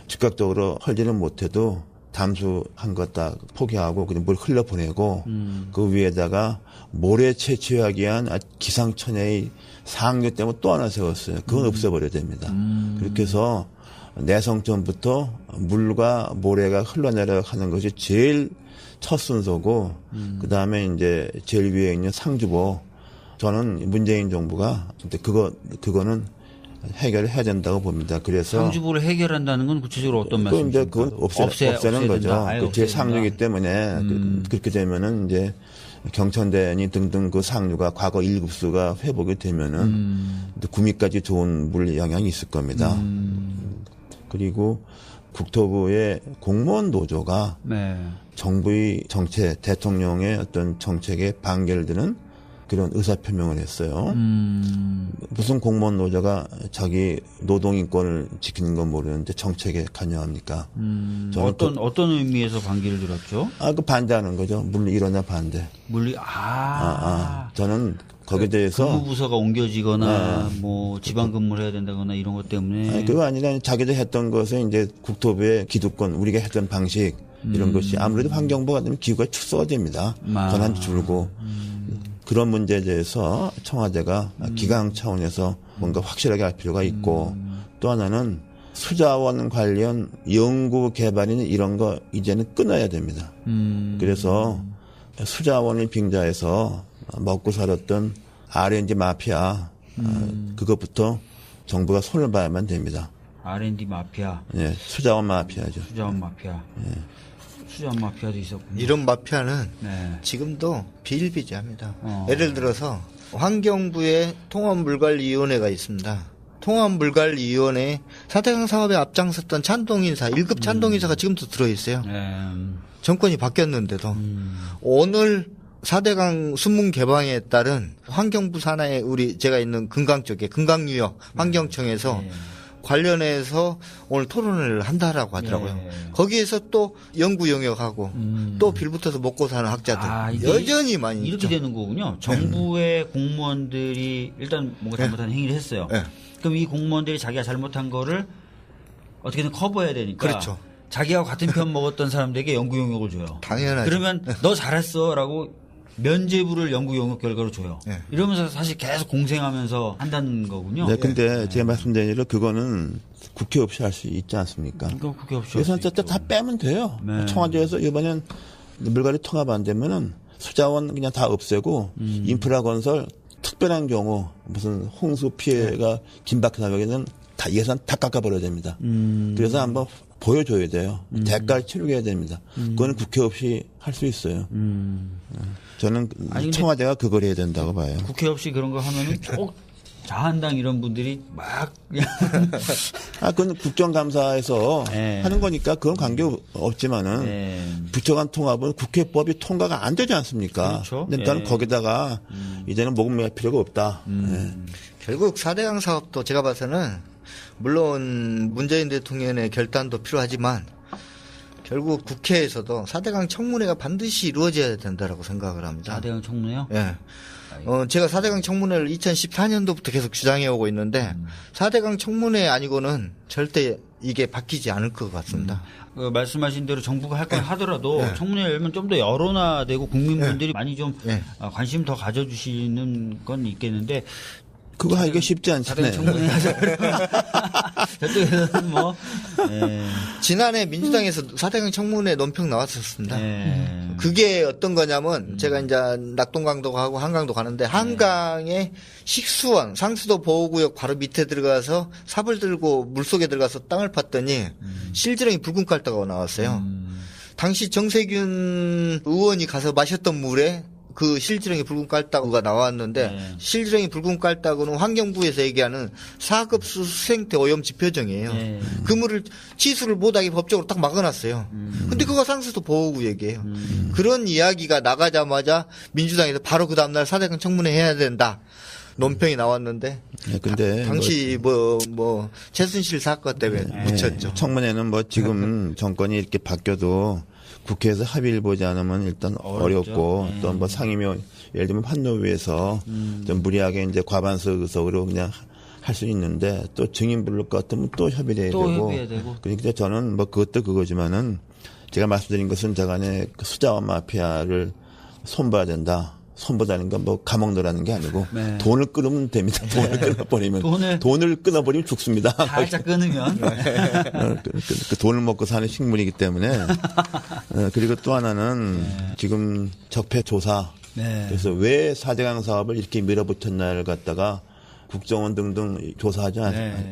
Speaker 2: 즉각적으로 헐지는 못해도 담수한 것 다 포기하고 그냥 물 흘려보내고 그 위에다가 모래 채취하기 위한 기상천외의 상류댐을 또 하나 세웠어요. 그건 없애버려야 됩니다. 그렇게 해서 내성전부터 물과 모래가 흘러내려가는 것이 제일 첫 순서고 그다음에 이제 제일 위에 있는 상주보 저는 문재인 정부가 근데 그거는 해결을 해야 된다고 봅니다. 그래서
Speaker 1: 상주보를 해결한다는 건 구체적으로 어떤 말씀이십니까?
Speaker 2: 그건 없애는 거죠. 제 상류이기 때문에 그렇게 되면은 이제 경천대니 등등 그 상류가 과거 1급수가 회복이 되면은 구미까지 좋은 물 영향이 있을 겁니다. 그리고 국토부의 공무원 노조가
Speaker 1: 네.
Speaker 2: 정부의 정책, 대통령의 어떤 정책에 반결드는 그런 의사표명을 했어요. 무슨 공무원 노조가 자기 노동인권을 지키는 건 모르는데 정책에 관여합니까?
Speaker 1: 어떤 의미에서 반기를 들었죠?
Speaker 2: 그 반대하는 거죠. 물론 일어나 반대. 저는 거기에 대해서
Speaker 1: 근무부서가 옮겨지거나 뭐 지방 근무를 해야 된다거나 이런 것 때문에
Speaker 2: 그거 아니라 자기들 했던 것은 이제 국토부의 기득권 우리가 했던 방식 이런 것이 아무래도 환경부가 되면 기구가 축소가 됩니다. 권한도 줄고 그런 문제에 대해서 청와대가 기강 차원에서 뭔가 확실하게 할 필요가 있고 또 하나는 수자원 관련 연구 개발이나 이런 거 이제는 끊어야 됩니다. 그래서 수자원을 빙자해서 먹고 살았던 R&D 마피아 그것부터 정부가 손을 봐야만 됩니다.
Speaker 1: R&D 마피아.
Speaker 2: 네, 수자원 마피아죠.
Speaker 1: 수자원 마피아. 수자원 마피아도 있었군요.
Speaker 3: 이런 마피아는
Speaker 1: 네.
Speaker 3: 지금도 비일비재합니다. 예를 들어서 환경부의 통합물관리위원회가 있습니다. 통합물관리위원회에 4대강 사업에 앞장섰던 찬동인사, 1급 찬동인사가 지금도 들어있어요. 정권이 바뀌었는데도 오늘 4대강 순문 개방에 따른 환경부 산하에 제가 있는 금강 쪽에 금강유역 환경청에서 관련해서 오늘 토론을 한다라고 하더라고요. 거기에서 또 연구 영역하고 또 빌붙어서 먹고 사는 학자들 여전히 많이
Speaker 1: 이렇게
Speaker 3: 있죠.
Speaker 1: 되는 거군요. 정부의 공무원들이 일단 뭔가 잘못한 행위를 했어요. 그럼 이 공무원들이 자기가 잘못한 거를 어떻게든 커버해야 되니까
Speaker 3: 그렇죠.
Speaker 1: 자기와 같은 편 먹었던 사람들에게 연구 영역을 줘요.
Speaker 3: 당연하죠.
Speaker 1: 그러면 너 잘했어라고 면죄부를 연구 영역 결과로 줘요. 이러면서 사실 계속 공생하면서 한다는 거군요.
Speaker 2: 네, 근데 제가 말씀드린 대로 그거는 국회 없이 할 수 있지 않습니까?
Speaker 1: 국회 없이
Speaker 2: 예산 때 다 빼면 돼요.
Speaker 1: 네.
Speaker 2: 청와대에서 이번엔 물갈이 통합 안 되면은 수자원 그냥 다 없애고 인프라 건설 특별한 경우 무슨 홍수 피해가 긴박한 경우에는 다 예산 다 깎아버려야 됩니다. 그래서 한번 보여줘야 돼요. 대가를 치르게 해야 됩니다. 그건 국회 없이 할 수 있어요. 저는
Speaker 1: 아니,
Speaker 2: 청와대가 그걸 해야 된다고 봐요.
Speaker 1: 국회 없이 그런 거 하면은 꼭 자한당 이런 분들이 막
Speaker 2: 그건 국정감사에서
Speaker 1: 네.
Speaker 2: 하는 거니까 그건 관계 없지만은
Speaker 1: 네.
Speaker 2: 부처 간 통합은 국회법이 통과가 안 되지 않습니까?
Speaker 1: 그렇죠.
Speaker 2: 근데 나는
Speaker 1: 예.
Speaker 2: 거기다가 이제는 목매할 필요가 없다. 예.
Speaker 3: 결국 4대강 사업도 제가 봐서는 물론 문재인 대통령의 결단도 필요하지만 결국 국회에서도 4대강 청문회가 반드시 이루어져야 된다라고 생각을 합니다.
Speaker 1: 4대강 청문회요?
Speaker 3: 예. 제가 4대강 청문회를 2014년도부터 계속 주장해 오고 있는데 4대강 청문회 아니고는 절대 이게 바뀌지 않을 것 같습니다.
Speaker 1: 말씀하신 대로 정부가 할 건 하더라도 청문회 열면 좀 더 여론화되고 국민분들이 많이 좀 관심 더 가져주시는 건 있겠는데
Speaker 2: 그거 하기가 쉽지
Speaker 1: 4대강
Speaker 2: 않잖아요.
Speaker 1: 청문회 하자 그러면 저쪽에서는 뭐
Speaker 3: 지난해 민주당에서 4대강 청문회 논평 나왔었습니다.
Speaker 1: 예.
Speaker 3: 그게 어떤 거냐면 제가 이제 낙동강도 가고 한강도 가는데 한강에 식수원 상수도 보호구역 바로 밑에 들어가서 삽을 들고 물속에 들어가서 땅을 팠더니 실지렁이 붉은 깔다가 나왔어요. 당시 정세균 의원이 가서 마셨던 물에 그 실지렁이 붉은 깔따구가 나왔는데 실지렁이 붉은 깔따구는 환경부에서 얘기하는 4급 수생태 오염 지표정이에요. 그 물을 치수를 못하게 법적으로 딱 막아놨어요. 근데 그거 상수도 보호구역이에요. 그런 이야기가 나가자마자 민주당에서 바로 그 다음날 4대강 청문회 해야 된다. 논평이 나왔는데
Speaker 2: 네, 근데
Speaker 3: 당시 뭐 최순실 사건 때문에 묻혔죠.
Speaker 2: 청문회는 뭐 지금 정권이 이렇게 바뀌어도 국회에서 합의를 보지 않으면 일단 어렵고 또 뭐 상임위 예를 들면 판노위에서 좀 무리하게 이제 과반수 의석으로 그냥 할 수 있는데 또 증인 부를 것 같으면 또 협의를 해야 되고. 그러니까 저는 뭐 그것도 그거지만은 제가 말씀드린 것은 저간에 수자원 마피아를 손봐야 된다. 손보다는 건 뭐 감옥 넣으라는 게 아니고 돈을 끊으면 됩니다. 돈을 끊어버리면 돈을 끊어버리면 죽습니다.
Speaker 1: 살짝 끊으면
Speaker 2: 그 돈을 먹고 사는 식물이기 때문에 그리고 또 하나는 지금 적폐 조사 그래서 왜 4대강 사업을 이렇게 밀어붙였나를 갖다가 국정원 등등 조사하지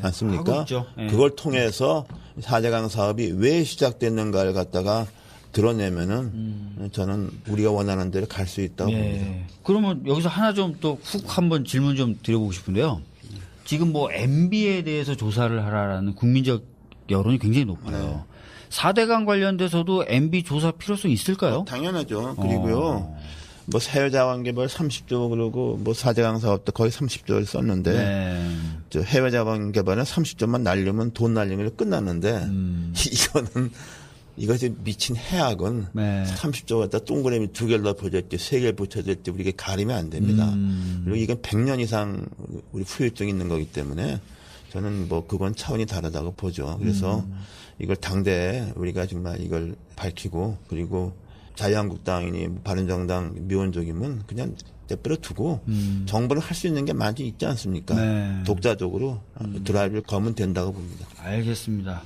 Speaker 2: 않습니까? 그걸 통해서 4대강 사업이 왜 시작됐는가를 갖다가 드러내면은 저는 우리가 원하는 대로 갈 수 있다고 봅니다.
Speaker 1: 그러면 여기서 하나 좀 또 훅 한번 질문 좀 드려보고 싶은데요. 지금 뭐 MB에 대해서 조사를 하라라는 국민적 여론이 굉장히 높아요. 4대강 관련돼서도 MB 조사 필요성이 있을까요?
Speaker 2: 당연하죠. 그리고요. 뭐 해외자원개발 30조 그러고 뭐 4대강 사업도 거의 30조를 썼는데 저 해외자원개발은 30조만 날리면 돈 날리면 끝났는데 이거는 이것이 미친 해악은 30조 갖다 동그라미 2개를 더 붙였지 3개를 붙여졌지 우리가 가리면 안 됩니다. 그리고 이건 100년 이상 우리 후유증이 있는 거기 때문에 저는 뭐 그건 차원이 다르다고 보죠. 그래서 이걸 당대에 우리가 정말 이걸 밝히고 그리고 자유한국당이니 바른정당 미원적이면 그냥 내버려 두고 정부는 할 수 있는 게 많이 있지 않습니까? 독자적으로 드라이브를 걸면 된다고 봅니다.
Speaker 1: 알겠습니다.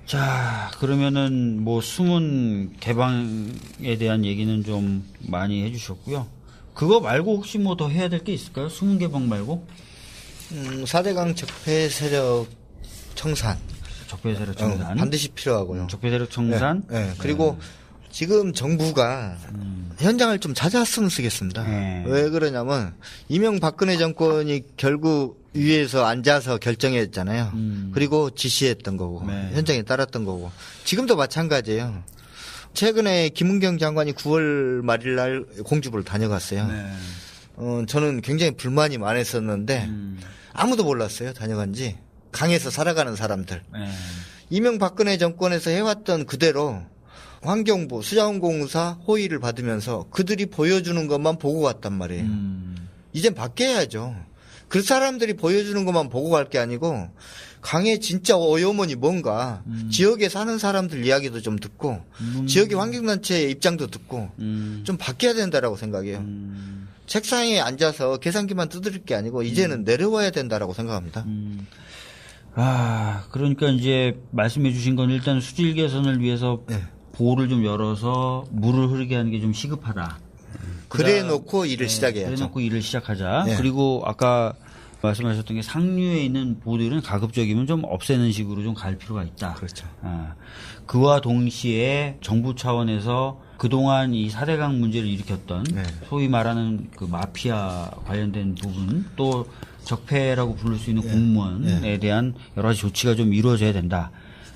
Speaker 1: 자, 그러면은 뭐 수문 개방에 대한 얘기는 좀 많이 해주셨고요. 그거 말고 혹시 뭐 더 해야 될 게 있을까요? 수문 개방 말고?
Speaker 3: 4대강 적폐 세력 청산.
Speaker 1: 적폐 세력 청산.
Speaker 3: 반드시 필요하고요.
Speaker 1: 적폐 세력 청산.
Speaker 3: 그리고 지금 정부가 현장을 좀 찾았으면 쓰겠습니다. 왜 그러냐면 이명박근혜 정권이 결국 위에서 앉아서 결정했잖아요. 그리고 지시했던 거고 현장에 따랐던 거고 지금도 마찬가지예요. 최근에 김은경 장관이 9월 말일 날 공주부를 다녀갔어요. 저는 굉장히 불만이 많았었는데 아무도 몰랐어요. 다녀간지. 강에서 살아가는 사람들. 이명박근혜 정권에서 해왔던 그대로 환경부, 수자원공사 호의를 받으면서 그들이 보여주는 것만 보고 갔단 말이에요. 이젠 바뀌어야죠. 그 사람들이 보여주는 것만 보고 갈 게 아니고 강의 진짜 오염원이 뭔가 지역에 사는 사람들 이야기도 좀 듣고 지역의 환경단체의 입장도 듣고 좀 바뀌어야 된다라고 생각해요. 책상에 앉아서 계산기만 두드릴 게 아니고 이제는 내려와야 된다라고 생각합니다.
Speaker 1: 그러니까 이제 말씀해 주신 건 일단 수질 개선을 위해서 보호를 좀 열어서 물을 흐르게 하는 게 좀 시급하다.
Speaker 3: 그래 놓고 일을 시작해야죠.
Speaker 1: 그래 놓고 일을 시작하자.
Speaker 3: 네.
Speaker 1: 그리고 아까 말씀하셨던 게 상류에 있는 보호들은 가급적이면 좀 없애는 식으로 좀 갈 필요가 있다.
Speaker 3: 그렇죠.
Speaker 1: 그와 동시에 정부 차원에서 그동안 이 4대강 문제를 일으켰던
Speaker 3: 네.
Speaker 1: 소위 말하는 그 마피아 관련된 부분 또 적폐라고 부를 수 있는 공무원에 대한 여러 가지 조치가 좀 이루어져야 된다.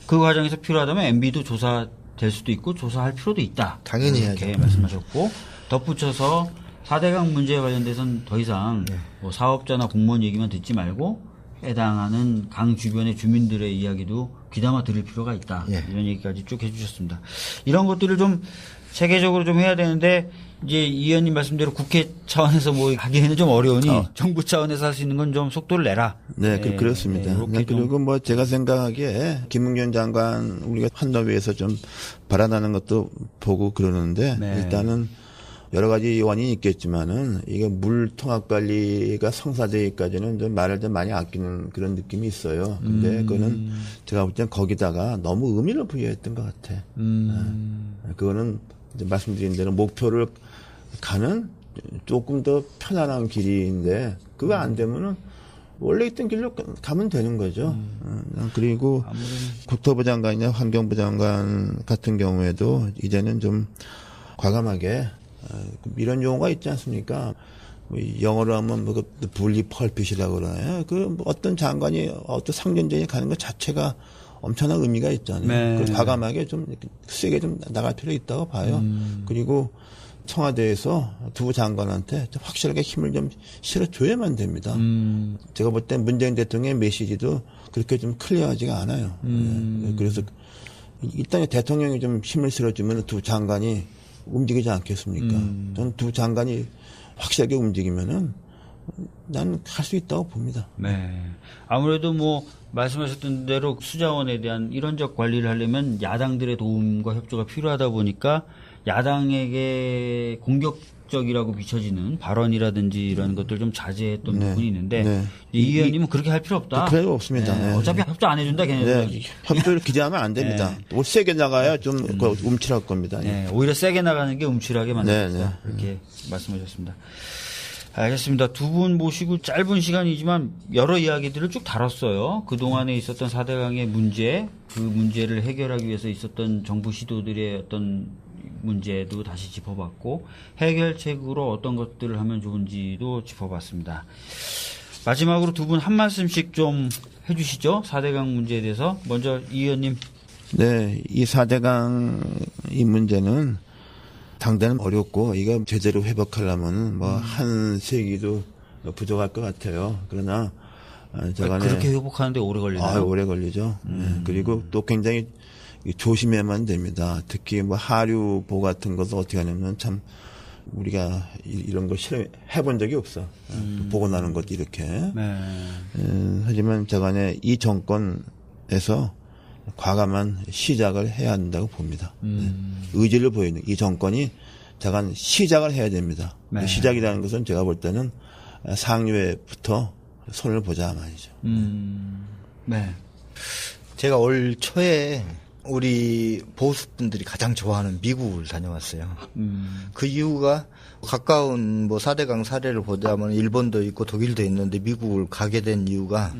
Speaker 1: 그 과정에서 필요하다면 MB도 조사될 수도 있고 조사할 필요도 있다.
Speaker 3: 당연히
Speaker 1: 이렇게
Speaker 3: 해야죠.
Speaker 1: 말씀하셨고 덧붙여서 4대강 문제에 관련돼서는 더 이상 뭐 사업자나 공무원 얘기만 듣지 말고 해당하는 강 주변의 주민들의 이야기도 귀담아 들을 필요가 있다.
Speaker 3: 예.
Speaker 1: 이런 얘기까지 쭉 해주셨습니다. 이런 것들을 좀 체계적으로 좀 해야 되는데 이제 이 의원님 말씀대로 국회 차원에서 뭐 하기에는 좀 어려우니 정부 차원에서 할 수 있는 건 좀 속도를 내라.
Speaker 2: 네, 그렇습니다.
Speaker 1: 이렇게 좀
Speaker 2: 그리고 뭐 제가 생각하기에 김웅현 장관 우리가 한너위에서 좀 발언하는 것도 보고 그러는데
Speaker 1: 네.
Speaker 2: 일단은 여러 가지 원인이 있겠지만은 이게 물 통합 관리가 성사되기까지는 좀 말을 좀 많이 아끼는 그런 느낌이 있어요. 근데 그거는 제가 볼 땐 거기다가 너무 의미를 부여했던 것 같아. 그거는 이제 말씀드린 대로 목표를 가는 조금 더 편안한 길인데 그거 안 되면은 원래 있던 길로 가면 되는 거죠. 그리고 국토부 장관이나 환경부 장관 같은 경우에도 이제는 좀 과감하게 이런 용어가 있지 않습니까? 뭐 영어로 하면 뭐 분리 펄핏이라고 그러나요? 그 어떤 장관이 어떤 상전쟁에 가는 것 자체가 엄청난 의미가 있잖아요.
Speaker 1: 네.
Speaker 2: 그 과감하게 좀 세게 좀 나갈 필요 있다고 봐요. 그리고 청와대에서 두 장관한테 좀 확실하게 힘을 좀 실어줘야만 됩니다. 제가 볼 때 문재인 대통령의 메시지도 그렇게 좀 클리어하지가 않아요. 그래서 일단 대통령이 좀 힘을 실어주면 두 장관이 움직이지 않겠습니까? 저는 두 장관이 확실하게 움직이면은 나는 할 수 있다고 봅니다.
Speaker 1: 네. 아무래도 뭐 말씀하셨던 대로 수자원에 대한 이론적 관리를 하려면 야당들의 도움과 협조가 필요하다 보니까 야당에게 공격적이라고 비춰지는 발언이라든지 이런 것들 좀 자제했던 부분이 있는데 이 의원님은 그렇게 할 필요 없다.
Speaker 2: 필요 없습니다. 네.
Speaker 1: 어차피 협조 안 해준다 걔네들.
Speaker 2: 네. 협조를 기대하면 안 됩니다. 또 세게 나가야 좀 움찔할 겁니다.
Speaker 1: 네. 오히려 세게 나가는 게 움찔하게 만든다.
Speaker 2: 네.
Speaker 1: 이렇게 말씀하셨습니다. 알겠습니다. 두 분 모시고 짧은 시간이지만 여러 이야기들을 쭉 다뤘어요. 그동안에 있었던 4대강의 문제, 그 문제를 해결하기 위해서 있었던 정부 시도들의 어떤 문제도 다시 짚어봤고 해결책으로 어떤 것들을 하면 좋은지도 짚어봤습니다. 마지막으로 두 분 한 말씀씩 좀 해주시죠. 4대강 문제에 대해서. 먼저 이 의원님.
Speaker 2: 네, 이 4대강 이 문제는 당대는 어렵고 이거 제대로 회복하려면 뭐 한 세기도 부족할 것 같아요. 그러나
Speaker 1: 그렇게 회복하는데 오래 걸리나요?
Speaker 2: 오래 걸리죠. 네. 그리고 또 굉장히 조심해야만 됩니다. 특히 뭐 하류보 같은 것을 어떻게 하냐면 참 우리가 이런 거 해본 적이 없어. 보고 나는 것도 이렇게.
Speaker 1: 네.
Speaker 2: 하지만 저간에 이 정권에서 과감한 시작을 해야 한다고 봅니다. 의지를 보이는 이 정권이 저간 시작을 해야 됩니다.
Speaker 1: 네.
Speaker 2: 시작이라는 것은 제가 볼 때는 상류에부터 손을 보자 말이죠.
Speaker 1: 네.
Speaker 3: 제가 올 초에 우리 보수분들이 가장 좋아하는 미국을 다녀왔어요. 그 이유가 가까운 뭐 4대강 사례를 보자면 일본도 있고 독일도 있는데 미국을 가게 된 이유가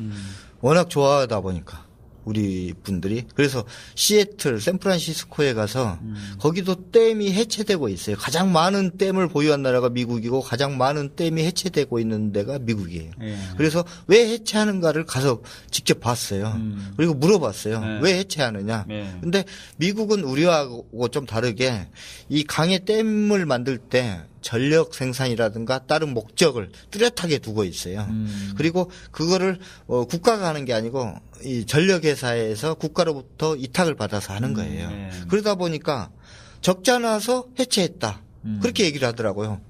Speaker 3: 워낙 좋아하다 보니까 우리 분들이. 그래서 시애틀, 샌프란시스코에 가서 거기도 댐이 해체되고 있어요. 가장 많은 댐을 보유한 나라가 미국이고 가장 많은 댐이 해체되고 있는 데가 미국이에요.
Speaker 1: 예.
Speaker 3: 그래서 왜 해체하는가를 가서 직접 봤어요. 그리고 물어봤어요.
Speaker 1: 네.
Speaker 3: 왜 해체하느냐.
Speaker 1: 네.
Speaker 3: 근데 미국은 우리하고 좀 다르게 이 강에 댐을 만들 때 전력 생산이라든가 다른 목적을 뚜렷하게 두고 있어요. 그리고 그거를 국가가 하는 게 아니고 이 전력회사에서 국가로부터 이탁을 받아서 하는 거예요.
Speaker 1: 네.
Speaker 3: 그러다 보니까 적자나서 해체했다. 그렇게 얘기를 하더라고요.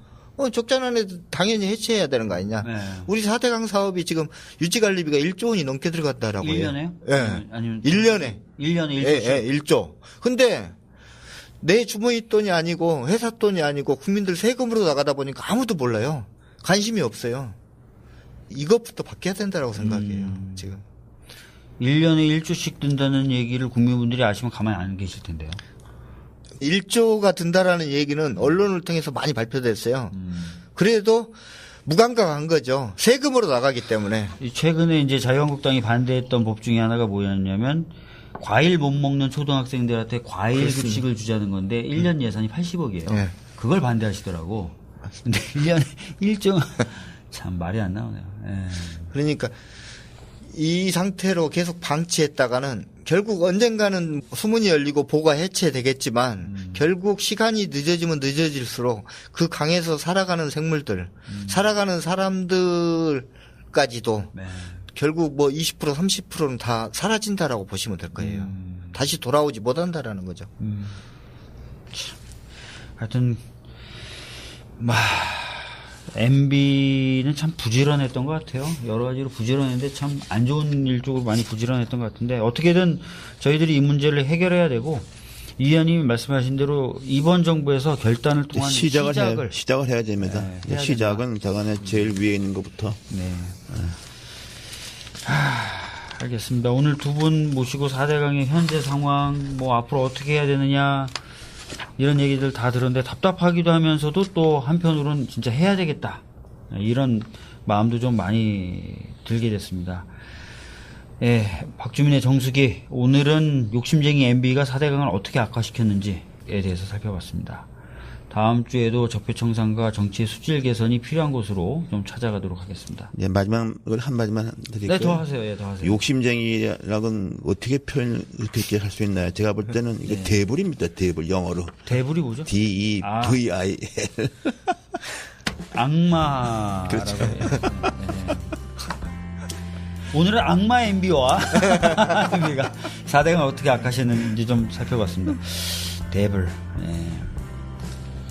Speaker 3: 적자난에 당연히 해체해야 되는 거 아니냐.
Speaker 1: 네.
Speaker 3: 우리 4대강 사업이 지금 유지관리비가 1조 원이 넘게 들어갔다라고 해요.
Speaker 1: 1년에요?
Speaker 3: 예.
Speaker 1: 아니면
Speaker 3: 1년에.
Speaker 1: 1년에 1조씩?
Speaker 3: 예, 1조. 근데 내 주머니 돈이 아니고 회사 돈이 아니고 국민들 세금으로 나가다 보니까 아무도 몰라요. 관심이 없어요. 이것부터 바뀌어야 된다라고 생각해요. 지금.
Speaker 1: 1년에 1조씩 든다는 얘기를 국민분들이 아시면 가만히 안 계실 텐데요.
Speaker 3: 1조가 든다라는 얘기는 언론을 통해서 많이 발표됐어요. 그래도 무감각한 거죠. 세금으로 나가기 때문에.
Speaker 1: 최근에 이제 자유한국당이 반대했던 법 중에 하나가 뭐였냐면 과일 못 먹는 초등학생들한테 과일 급식을 주자는 건데 1년 예산이 80억이에요.
Speaker 3: 네.
Speaker 1: 그걸 반대하시더라고. 근데 1년에 1조 참 말이 안 나오네요. 예.
Speaker 3: 그러니까 이 상태로 계속 방치했다가는 결국 언젠가는 수문이 열리고 보가 해체되겠지만 결국 시간이 늦어지면 늦어질수록 그 강에서 살아가는 생물들, 살아가는 사람들까지도
Speaker 1: 네.
Speaker 3: 결국 뭐 20% 30%는 다 사라진다라고 보시면 될 거예요. 다시 돌아오지 못한다라는 거죠.
Speaker 1: 하여튼 MB는 참 부지런했던 것 같아요. 여러 가지로 부지런했는데 참 안 좋은 일 쪽으로 많이 부지런했던 것 같은데 어떻게든 저희들이 이 문제를 해결해야 되고 이 의원님이 말씀하신 대로 이번 정부에서 결단을 통한
Speaker 2: 시작을 해야 됩니다.
Speaker 1: 네, 해야
Speaker 2: 시작은 저간에 제일 위에 있는 것부터.
Speaker 1: 네. 알겠습니다. 오늘 두 분 모시고 4대강의 현재 상황, 뭐 앞으로 어떻게 해야 되느냐 이런 얘기들 다 들었는데 답답하기도 하면서도 또 한편으로는 진짜 해야 되겠다 이런 마음도 좀 많이 들게 됐습니다. 예, 박주민의 정수기 오늘은 욕심쟁이 MB가 4대강을 어떻게 악화시켰는지에 대해서 살펴봤습니다. 다음 주에도 적폐청산과 정치의 수질 개선이 필요한 곳으로 좀 찾아가도록 하겠습니다.
Speaker 2: 예, 마지막으로 한마디만 드릴게요.
Speaker 1: 네, 더 하세요. 예, 더 하세요.
Speaker 2: 욕심쟁이라고는 어떻게 표현을 그렇게 할 수 있나요? 제가 볼 때는 이게 대불입니다. 대불 영어로.
Speaker 1: 대불이 뭐죠?
Speaker 2: DEVIL.
Speaker 1: 악마라고
Speaker 2: 그렇죠.
Speaker 1: 해요. 네. 오늘은 악마 MB와 MB가 4대강 어떻게 악화시켰는지 좀 살펴봤습니다. 대불. 네.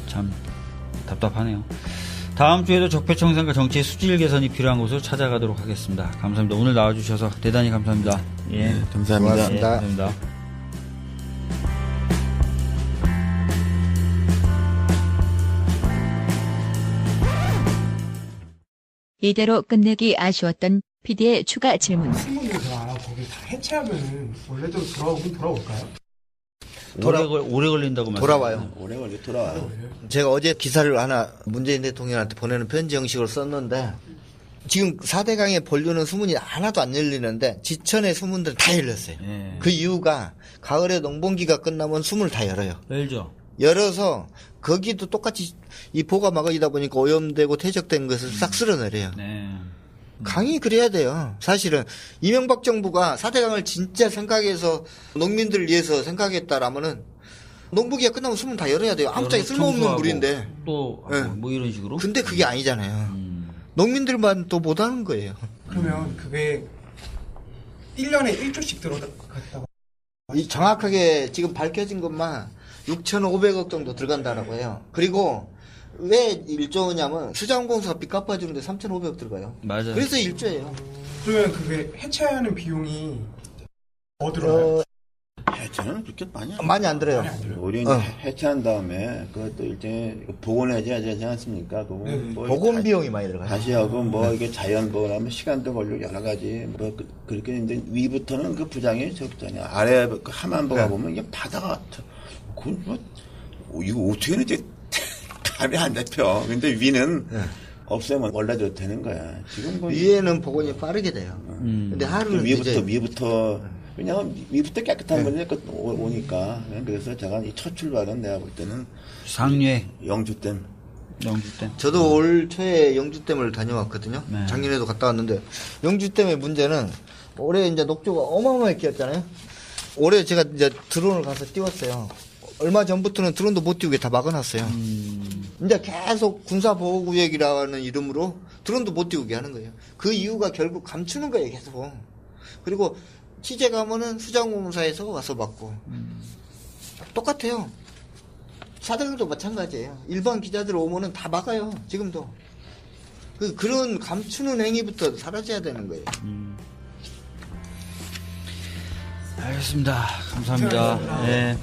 Speaker 1: 참 답답하네요. 다음 주에도 적폐청산과 정치의 수질 개선이 필요한 곳으로 찾아가도록 하겠습니다. 감사합니다. 오늘 나와주셔서 대단히 감사합니다. 예,
Speaker 2: 네, 감사합니다.
Speaker 3: 고맙습니다.
Speaker 1: 예, 감사합니다.
Speaker 4: 이대로 끝내기 아쉬웠던 PD의 추가 질문.
Speaker 5: 수문을 다 거기 다 해체하면 원래대로 돌아올까요?
Speaker 1: 오래 걸린다고 말씀.
Speaker 3: 돌아와요.
Speaker 2: 오래 걸려 돌아와요.
Speaker 3: 제가 어제 기사를 하나 문재인 대통령한테 보내는 편지 형식으로 썼는데 지금 4대강의 본류는 수문이 하나도 안 열리는데 지천의 수문들은 다 열렸어요.
Speaker 1: 예.
Speaker 3: 그 이유가 가을에 농번기가 끝나면 수문을 다 열어요.
Speaker 1: 열죠.
Speaker 3: 열어서 거기도 똑같이 이 보가 막이다 보니까 오염되고 퇴적된 것을 싹 쓸어내려요.
Speaker 1: 네.
Speaker 3: 강이 그래야 돼요. 사실은 이명박 정부가 4대강을 진짜 생각해서 농민들을 위해서 생각했다라면은 농부기가 끝나면 수문 다 열어야 돼요. 아무짝에 쓸모없는
Speaker 1: 청소하고
Speaker 3: 물인데.
Speaker 1: 또
Speaker 3: 네.
Speaker 1: 뭐 이런 식으로.
Speaker 3: 근데 그게 아니잖아요. 농민들만 또 못하는 거예요.
Speaker 5: 그러면 그게 1년에 1조씩 들어갔다고.
Speaker 3: 이 정확하게 지금 밝혀진 것만 6,500억 정도 들어간다라고 해요. 그리고 왜 1조냐면 수자원공사가 빚 갚아주는데 3,500억 들어가요.
Speaker 1: 맞아요.
Speaker 3: 그래서 1조예요.
Speaker 5: 그러면 그게 해체하는 비용이 더 들어가요?
Speaker 2: 해체는 그렇게
Speaker 3: 많이 안 들어요.
Speaker 2: 우리 이제 해체한 다음에 그것도 일종의 복원해줘야 되지 않습니까? 그거 뭐
Speaker 3: 복원 비용이 많이 들어가요.
Speaker 2: 다시 하고 뭐 이게 자연 복원하면 시간도 걸리고 여러 가지 뭐 그렇게 이제 위부터는 그 부장이 적잖아요. 아래 그 하만보가 보면 이게 바다가 그건 뭐 이거 어떻게는 이제 감이 안 잡혀. 근데 위는 없애면 원래도 되는 거야. 지금 뭐
Speaker 3: 위에는 복원이 빠르게 돼요. 근데 하루는
Speaker 2: 위부터 왜냐하면 위부터 깨끗한 물이 오니까. 그래서 제가 이 첫 출발은 내가 볼 때는
Speaker 1: 상류에
Speaker 2: 영주댐.
Speaker 1: 영주댐.
Speaker 3: 저도 올 초에 영주댐을 다녀왔거든요.
Speaker 1: 네.
Speaker 3: 작년에도 갔다 왔는데 영주댐의 문제는 올해 이제 녹조가 어마어마하게 끼었잖아요. 올해 제가 이제 드론을 가서 띄웠어요. 얼마 전부터는 드론도 못 띄우게 다 막아놨어요. 이제 계속 군사보호구역이라는 이름으로 드론도 못 띄우게 하는 거예요. 그 이유가 결국 감추는 거예요, 계속. 그리고 취재 가면은 수자원공사에서 와서 막고. 똑같아요. 4대강도 마찬가지예요. 일반 기자들 오면은 다 막아요, 지금도. 그런 감추는 행위부터 사라져야 되는 거예요.
Speaker 1: 알겠습니다. 감사합니다. 네.